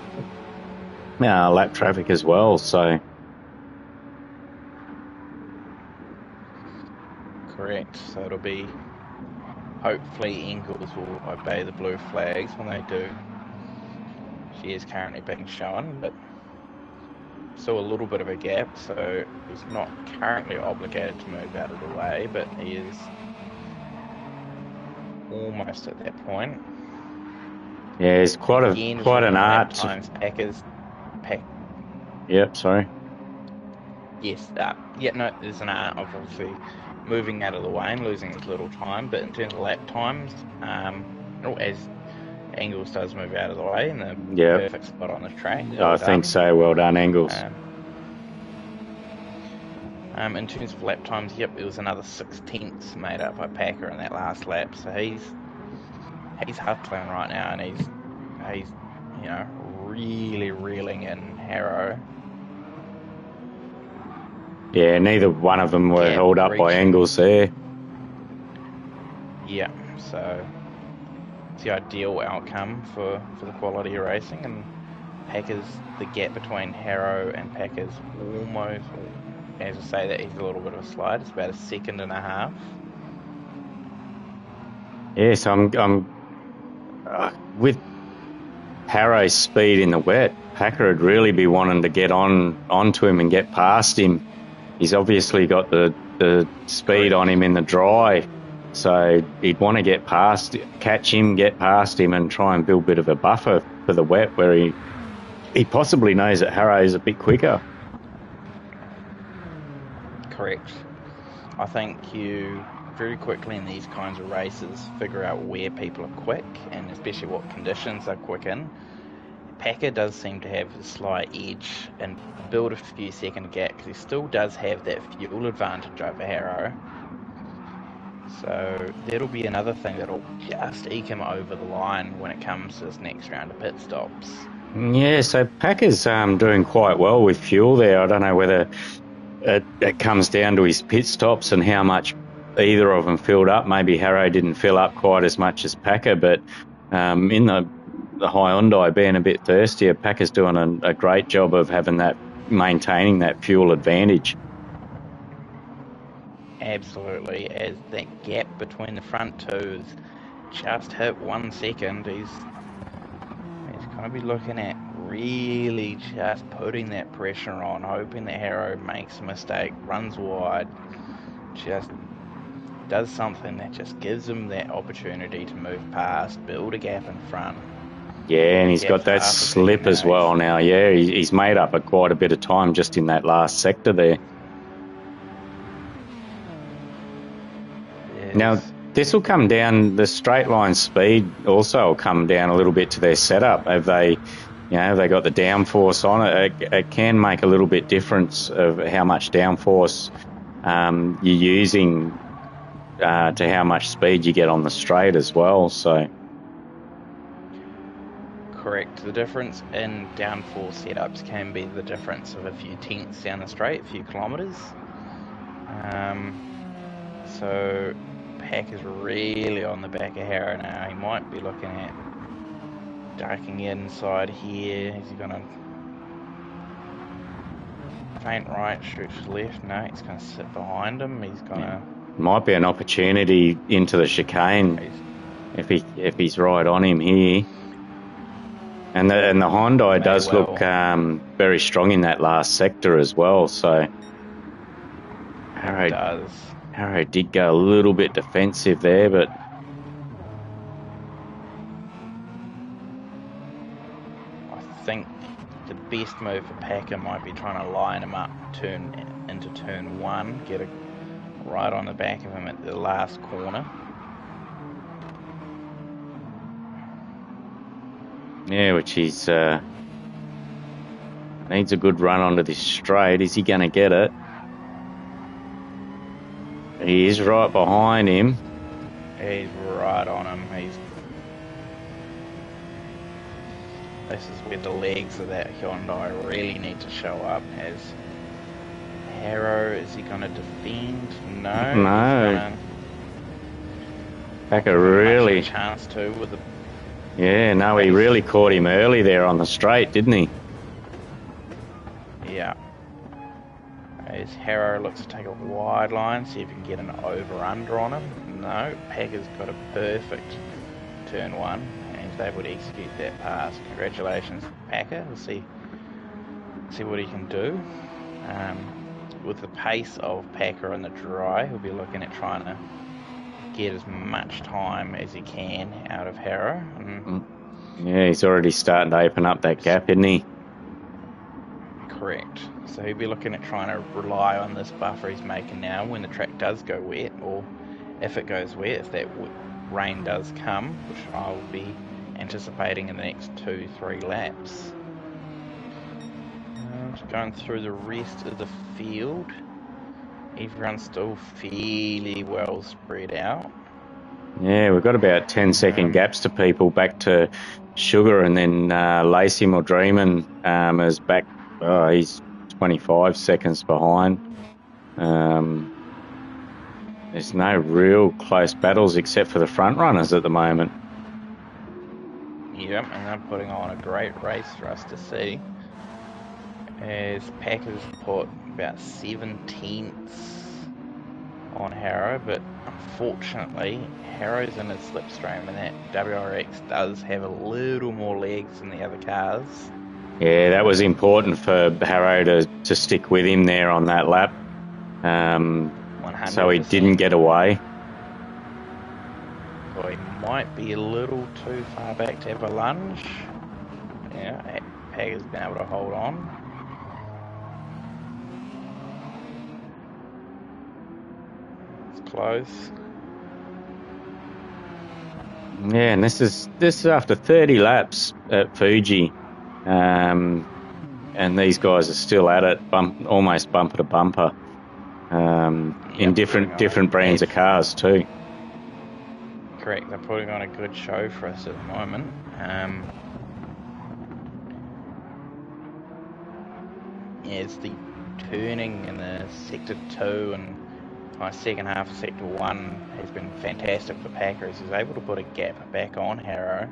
lap traffic as well. So. Correct. So it'll be, hopefully Engels will obey the blue flags when they do. She is currently being shown, but still a little bit of a gap, so he's not currently obligated to move out of the way, but he is almost at that point. Yeah, it's quite an art. Times Packers. Yep, sorry. Yes, there's an art of obviously moving out of the way and losing as little time, but in terms of lap times, as Engels does move out of the way in the perfect spot on the track. I think so. Well done, Engels. In terms of lap times, it was another 6/10 made up by Packer in that last lap. So he's hustling right now, and he's really reeling in Harrow. Yeah, neither one of them were held up by Engels there. Yeah, so it's the ideal outcome for the quality of racing, and the gap between Harrow and Packer's almost, as I say that, he's a little bit of a slide. It's about 1.5 seconds. Yes, I'm with Harrow's speed in the wet, Packer would really be wanting to get onto him and get past him. He's obviously got the speed on him in the dry, so he'd want to catch him, get past him, and try and build a bit of a buffer for the wet, where he possibly knows that Harrow's a bit quicker. Correct. I think you very quickly in these kinds of races figure out where people are quick, and especially what conditions they're quick in. Packer does seem to have a slight edge and build a few second gap, because he still does have that fuel advantage over Harrow. So that'll be another thing that'll just eke him over the line when it comes to this next round of pit stops. Yeah, so Packer's doing quite well with fuel there. I don't know whether it comes down to his pit stops and how much either of them filled up. Maybe Harrow didn't fill up quite as much as Packer, but in the Hyundai being a bit thirstier, Packer's doing a great job of maintaining that fuel advantage. Absolutely, as that gap between the front two just hit 1 second. He's going to be looking at really just putting that pressure on, hoping that Harrow makes a mistake, runs wide, just does something that just gives him that opportunity to move past, build a gap in front. Yeah, and he's got that slip as well now. Yeah, he's made up quite a bit of time just in that last sector there. Yes. Now, this will come down, the straight line speed also will come down a little bit to their setup. Have they got the downforce on it? It can make a little bit difference of how much downforce you're using to how much speed you get on the straight as well. So, correct. The difference in downforce setups can be the difference of a few tenths down the straight, a few kilometres. So Pack is really on the back of Harrow now. He might be looking at ducking inside here. Is he going to faint right, stretch left? No, he's going to sit behind him. He's going to... Might be an opportunity into the chicane if he's right on him here. And the Hyundai does look very strong in that last sector as well. So Harrow did go a little bit defensive there, but I think the best move for Packer might be trying to line him up, turn into turn 1, get it right on the back of him at the last corner. Yeah, which he's needs a good run onto this straight. Is he going to get it? He is right behind him. He's right on him. This is where the legs of that Hyundai really need to show up. As Harrow, is he going to defend? No. Packer really chance to with the... Yeah, no, he really caught him early there on the straight, didn't he? Yeah. As Harrow looks to take a wide line, see if he can get an over-under on him. No, Packer's got a perfect turn 1 and he's able to execute that pass. Congratulations, Packer. We'll see what he can do. With the pace of Packer in the dry, he'll be looking at trying to get as much time as he can out of Harrow. Yeah, he's already starting to open up that gap, isn't he? Correct. So he'll be looking at trying to rely on this buffer he's making now when the track does go wet, or if it goes wet, if that rain does come, which I'll be anticipating in the next 2-3 laps. Just going through the rest of the field, everyone's still fairly well spread out. Yeah, we've got about 10-second gaps to people back to Sugar, and then Lacey Dreamin is back. Oh, he's 25 seconds behind. There's no real close battles except for the front runners at the moment. Yep, and they're putting on a great race for us to see. As Packers put about 17ths on Harrow, but unfortunately Harrow's in his slipstream, and that WRX does have a little more legs than the other cars. Yeah, that was important for Harrow to stick with him there on that lap, so he didn't get away. Well, he might be a little too far back to have a lunge. Yeah, Pagger's been able to hold on. It's close. Yeah, and this is after 30 laps at Fuji. And these guys are still at it, almost bumper to bumper, in different brands of cars too. Correct, they're putting on a good show for us at the moment. It's the turning in the Sector 2 and my second half of Sector 1 has been fantastic for Packers. He's able to put a gap back on Harrow.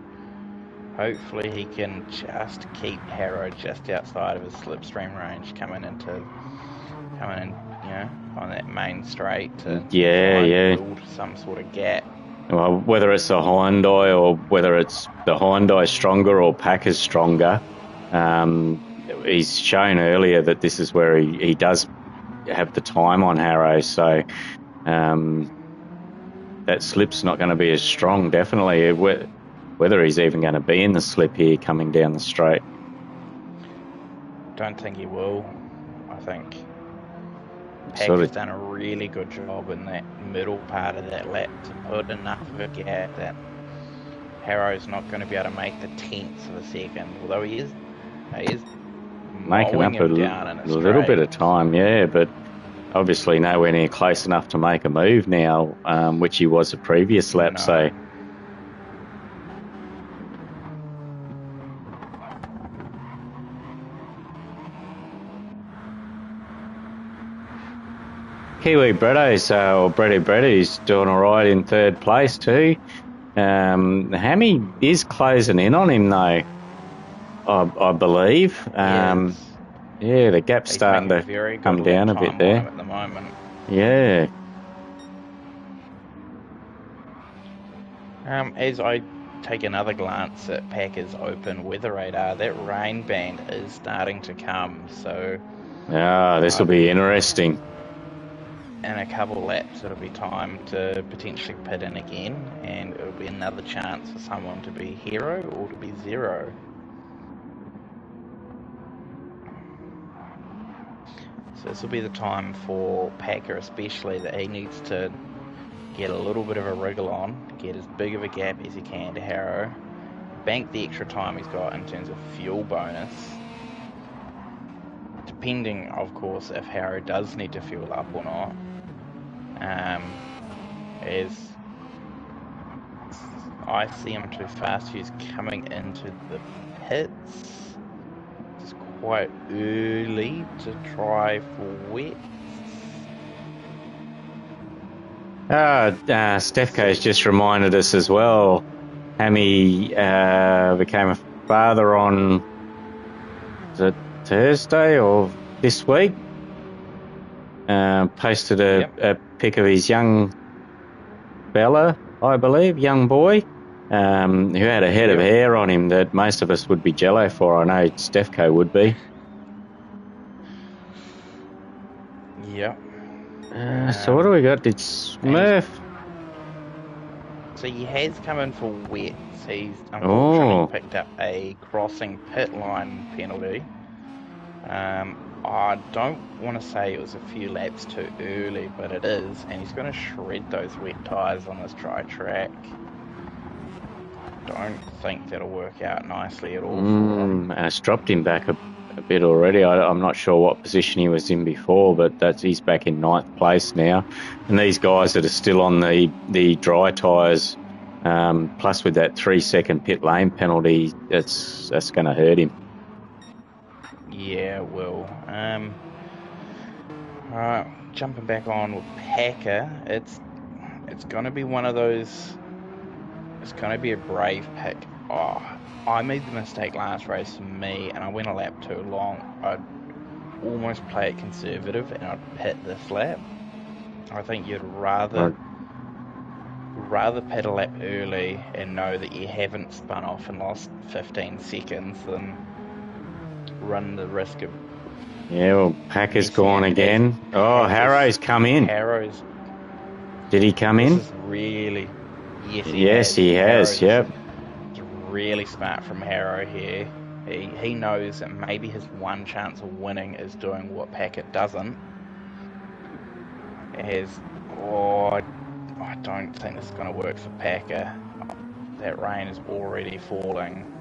Hopefully he can just keep Harrow just outside of his slipstream range coming in, on that main straight to build some sort of gap. well, whether it's the Hyundai or whether it's the Hyundai stronger or Packer's stronger, he's shown earlier that this is where he does have the time on Harrow, so that slip's not going to be as strong, definitely. Whether he's even going to be in the slip here coming down the straight. Don't think he will. I think Packer's done a really good job in that middle part of that lap to put enough of a gap that Harrow's not going to be able to make the tenths of a second, although he is making up a little bit of time, yeah, but obviously nowhere near close enough to make a move now, which he was the previous lap. No. So Kiwi Bretto's or Bretto's doing all right in third place too. Hammy is closing in on him though, I believe. Yes. Yeah, the gap's starting to come down a bit there at the moment. Yeah. As I take another glance at Packer's open weather radar, that rain band is starting to come. So this will be interesting. In a couple laps, it'll be time to potentially pit in again, and it'll be another chance for someone to be hero or to be zero. So this will be the time for Packer especially that he needs to get a little bit of a wriggle on, get as big of a gap as he can to Harrow, bank the extra time he's got in terms of fuel bonus, depending of course if Harrow does need to fuel up or not. As I see him too fast, he's coming into the pits. It's quite early to try for wets. Stefko's just reminded us as well. Hammy became a father on, was it Thursday or this week? Posted a pic of his young fella, I believe, young boy, who had a head of hair on him that most of us would be jello for. I know Stefko would be. Yep. So what do we got? Did Smurf? So he has come in for wets. He's unfortunately picked up a crossing pit line penalty. I don't want to say it was a few laps too early, but it is, and he's going to shred those wet tyres on this dry track. Don't think that'll work out nicely at all for him. It's dropped him back a bit already. I'm not sure what position he was in before, but he's back in 9th place now. And these guys that are still on the dry tyres, plus with that 3-second pit lane penalty, that's going to hurt him. Yeah, it will. Alright, jumping back on with Packer, it's going to be one of those. It's going to be a brave pick. I made the mistake last race for me, and I went a lap too long. I'd almost play it conservative, and I'd pit this lap. I think you'd rather pit a lap early and know that you haven't spun off and lost 15 seconds than run the risk of... Yeah, well, Packer's gone again. Harrow's come in. Did he come in? This is really... Yes, he has. Yep. It's really smart from Harrow here. He knows that maybe his one chance of winning is doing what Packer doesn't. I don't think this is going to work for Packer. That rain is already falling.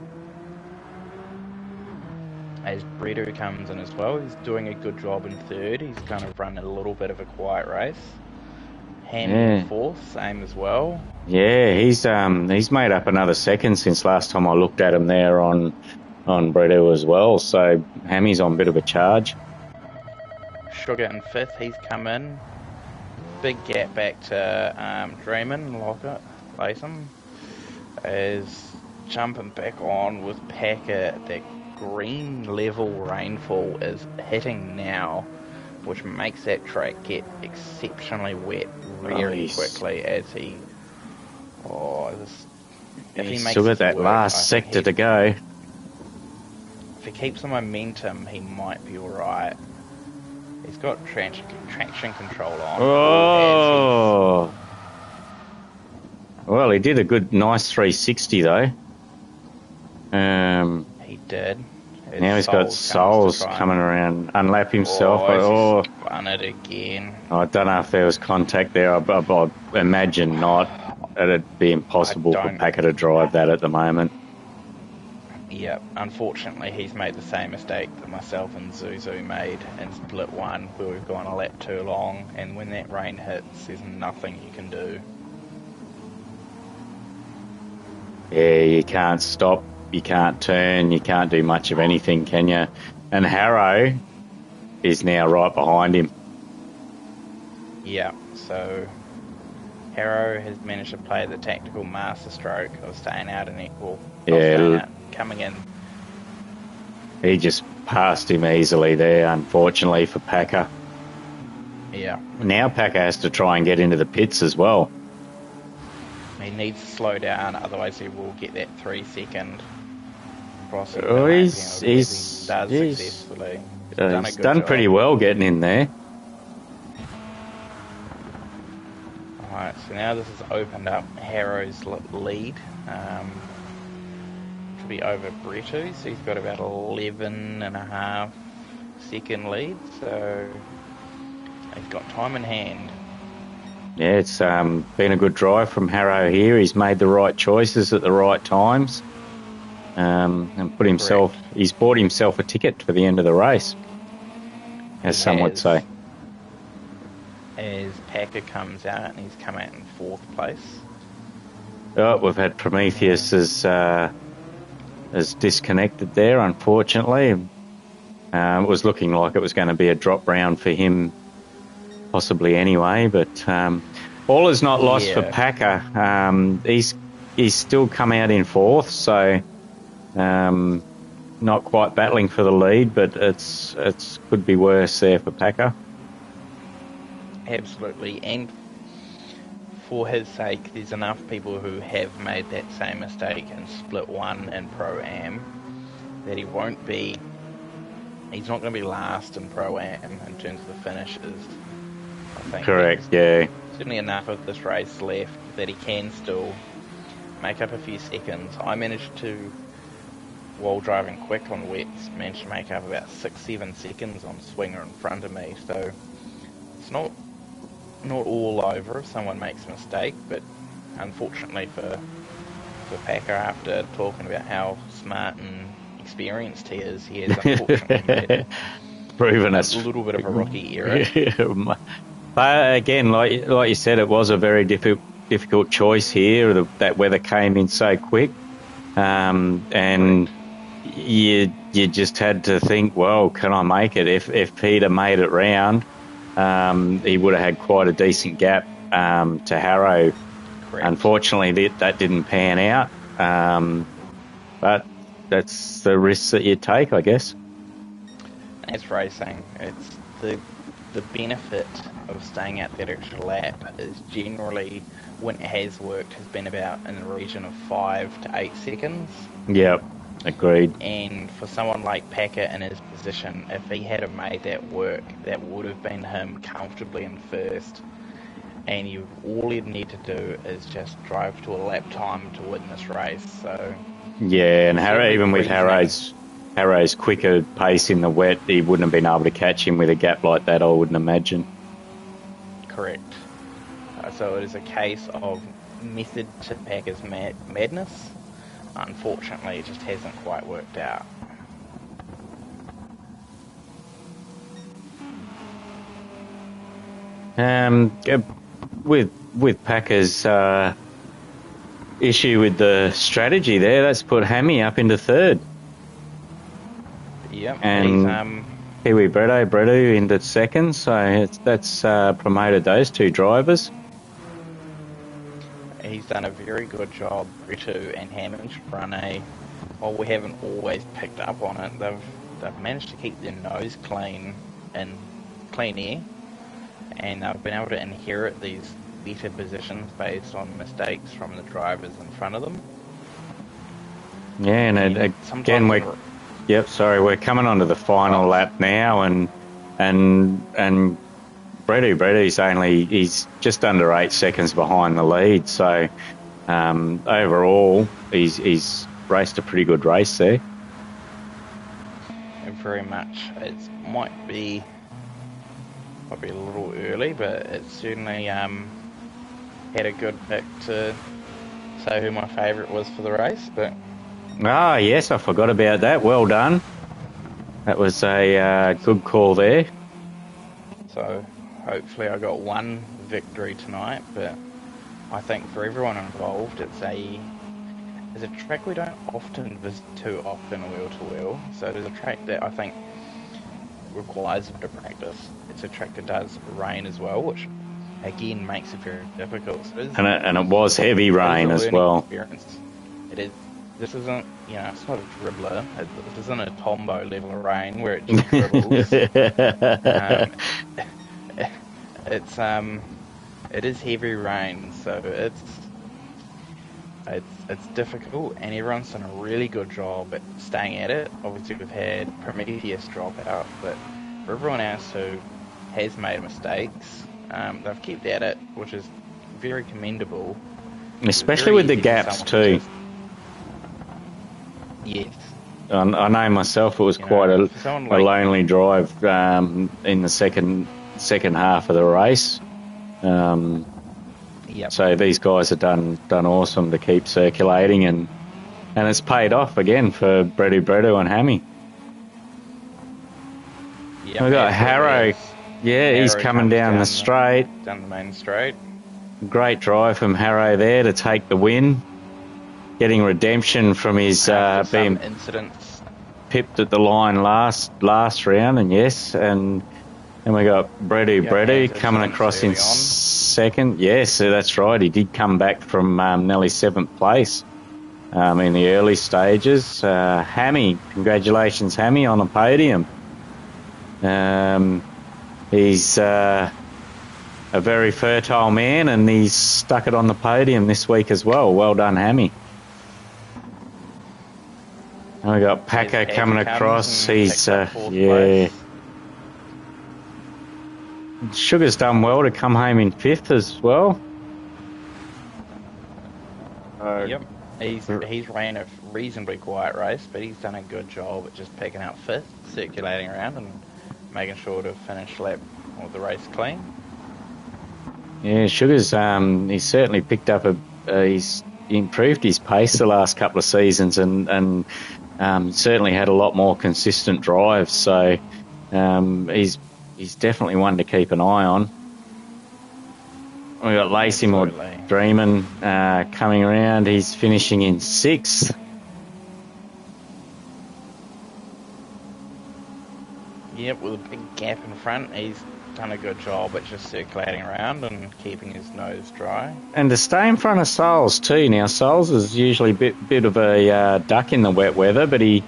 As Bredo comes in as well, he's doing a good job in third. He's going to run a little bit of a quiet race. Ham fourth, same as well. Yeah, he's made up another second since last time I looked at him there on Bredo as well. So Hammy's on a bit of a charge. Sugar in fifth, he's come in. Big gap back to Draymond, Lockett, Latham. Is jumping back on with Packer. The green level rainfall is hitting now, which makes that track get exceptionally wet very quickly as he Oh, if he He's makes still got this that work, last sector to go. If he keeps the momentum, he might be alright. He's got traction control on. Oh! Well, he did a nice 360 though. He did. Now he's got Souls coming around, unlap himself. Oh, he's spun it again. I don't know if there was contact there. I imagine not. It'd be impossible for Packer to drive that at the moment. Yep, unfortunately he's made the same mistake that myself and Zuzu made in Split 1, where we've gone a lap too long, and when that rain hits, there's nothing you can do. Yeah, you can't stop, you can't turn, you can't do much of anything, can you? And Harrow is now right behind him. Yeah, so Harrow has managed to play the tactical master stroke of staying out and coming in. He just passed him easily there, unfortunately for Packer. Yeah. Now Packer has to try and get into the pits as well. He needs to slow down, otherwise he will get that 3-second crossing. Oh, he's successfully. He's done pretty well getting in there. Alright, so now this has opened up Harrow's lead. To be over Brito, so he's got about 11.5 second lead, so he's got time in hand. Yeah, it's been a good drive from Harrow here. He's made the right choices at the right times, and he's bought himself a ticket for the end of the race, as some would say. As Packer comes out, and he's come out in 4th place. Oh, we've had Prometheus as disconnected there, unfortunately. It was looking like it was going to be a drop round for him, possibly anyway, but all is not lost for Packer. He's still come out in 4th, so not quite battling for the lead, but it's could be worse there for Packer. Absolutely, and for his sake, there's enough people who have made that same mistake in Split 1 and Pro-Am that he's not going to be last in Pro-Am in terms of the finishes. I think correct, yeah. Certainly enough of this race left that he can still make up a few seconds. I managed to, while driving quick on wets, managed to make up about 6-7 seconds on Swinger in front of me, so it's not all over if someone makes a mistake, but unfortunately for Packer, after talking about how smart and experienced he has unfortunately made proven a little bit of a rookie error. But again, like you said, it was a very difficult choice here. That weather came in so quick, and you just had to think, well, can I make it? If Peter made it round, he would have had quite a decent gap to Harrow. Correct. Unfortunately, that didn't pan out, but that's the risks that you take, I guess. It's racing. It's the benefit of staying out that extra lap is generally, when it has worked, has been about in the region of 5 to 8 seconds. Yep, agreed. And for someone like Packer in his position, if he had have made that work, that would have been him comfortably in 1st. And all you'd need to do is just drive to a lap time to win this race. So yeah, and even with Harrow's quicker pace in the wet, he wouldn't have been able to catch him with a gap like that, I wouldn't imagine. Correct. So it is a case of method to Packer's madness. Unfortunately, it just hasn't quite worked out. With Packer's issue with the strategy there, that's put Hammy up into 3rd. Yep, and Kiwi Bredo into 2nd, so that's promoted those 2 drivers. He's done a very good job, Breto and Hammond, run while we haven't always picked up on it, they've managed to keep their nose clean in clean air, and they've been able to inherit these better positions based on mistakes from the drivers in front of them. Yeah, and again, we're coming onto the final lap now, and he's just under 8 seconds behind the lead. So overall, he's raced a pretty good race there. Very much. It might be a little early, but it certainly had a good pick to say who my favourite was for the race. But yes, I forgot about that. Well done. That was a good call there. So hopefully I got one victory tonight, but I think for everyone involved, it's a track we don't often visit too often wheel to wheel. So it is a track that I think requires a bit of practice. It's a track that does rain as well, which again makes it very difficult. So and it was heavy rain as well. Experience. It is. This isn't, it's not a dribbler. This isn't a Tombow level of rain where it just dribbles. It is heavy rain, so it's difficult, and everyone's done a really good job at staying at it. Obviously, we've had Prometheus drop out, but for everyone else who has made mistakes, they've kept at it, which is very commendable. Especially with the gaps too. Yes. I know myself, it was quite a lonely drive in the second half of the race. So these guys have done awesome to keep circulating, and it's paid off again for Bredu and Hammy. Yep, we've got Harrow. Yeah, he's coming down the straight. Down the main straight. Great drive from Harrow there to take the win. Getting redemption from his being incidents. Pipped at the line last round, and we got Bredu coming across in second. Yes, that's right. He did come back from nearly 7th place in the early stages. Hammy, congratulations, Hammy, on the podium. He's a very fertile man, and he's stuck it on the podium this week as well. Well done, Hammy. And we got Packer coming across. He's Sugar's done well to come home in 5th as well. Yep, he's ran a reasonably quiet race, but he's done a good job at just picking out 5th, circulating around and making sure to finish lap with the race clean. Yeah, Sugar's he's certainly picked up he's improved his pace the last couple of seasons, and certainly had a lot more consistent drives. So he's definitely one to keep an eye on. We got Lacey Moore Dreamin coming around. He's finishing in 6th. Yep, with a big gap in front, he's done a good job at just circulating around and keeping his nose dry. And to stay in front of Souls too. Now, Souls is usually a bit of a duck in the wet weather, but he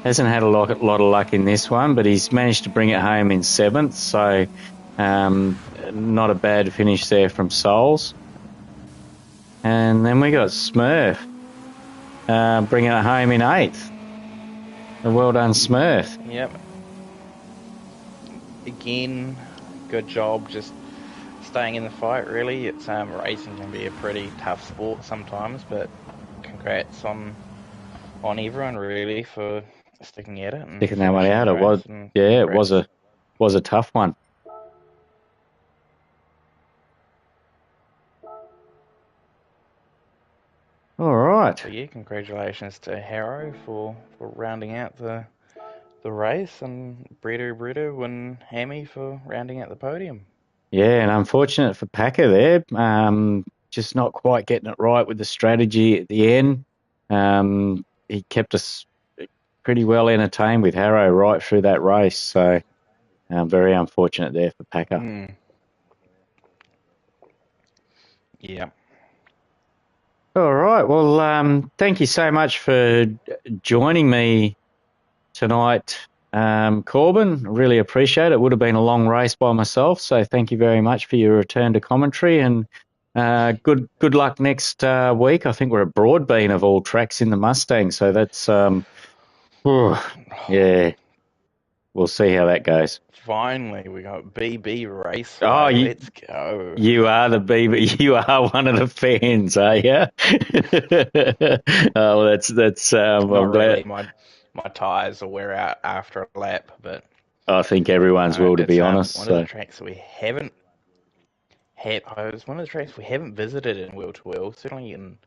hasn't had a lot of luck in this one, but he's managed to bring it home in 7th, so not a bad finish there from Souls. And then we got Smurf bringing it home in 8th. Well done, Smurf. Yep. Again, good job just staying in the fight, really. It's racing can be a pretty tough sport sometimes, but congrats on everyone, really, for sticking at it. Sticking that one out. It was a tough one. All right. So yeah, congratulations to Harrow for rounding out the race, and Bredo and Hammy for rounding out the podium. Yeah, and unfortunate for Packer there. Just not quite getting it right with the strategy at the end. He kept us pretty well entertained with Harrow right through that race. So very unfortunate there for Packer. Yeah. All right. Well, thank you so much for joining me tonight, Corbin. Really appreciate it. It would have been a long race by myself, so thank you very much for your return to commentary, and Good luck next week. I think we're at Broadbean of all tracks in the Mustang, so that's yeah. We'll see how that goes. Finally, we got BB Oh, Raceway. Let's go. you are the BB. You are one of the fans, are you? Oh, that's. I'm Not glad. really. My tires will wear out after a lap, but I think everyone's will, to it's be honest. one of the So tracks we haven't had. It's one of the tracks we haven't visited in wheel to wheel. Certainly in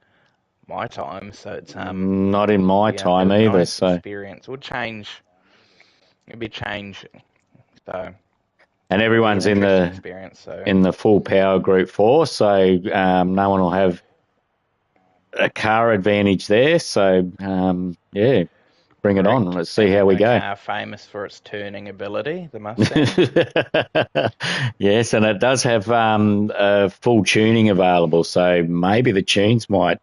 my time. So it's not in my be a time either. nice So experience. It'd be a change. So and it'll be an everyone's interesting experience. So in the full power Group 4, so no one will have a car advantage there. So yeah, bring it on. correct. Let's see And how in we a go. car famous for its turning ability, the Mustang. Yes, and it does have full tuning available, so maybe the tunes might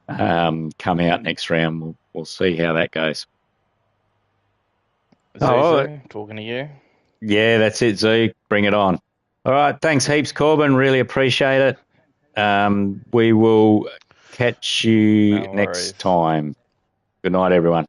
come out next round. We'll see how that goes. Oh, Zuzu, talking to you. yeah, that's it, Z. Bring it on. All right, thanks heaps, Corbin. Really appreciate it. We will catch you No next worries. time. Good night, everyone.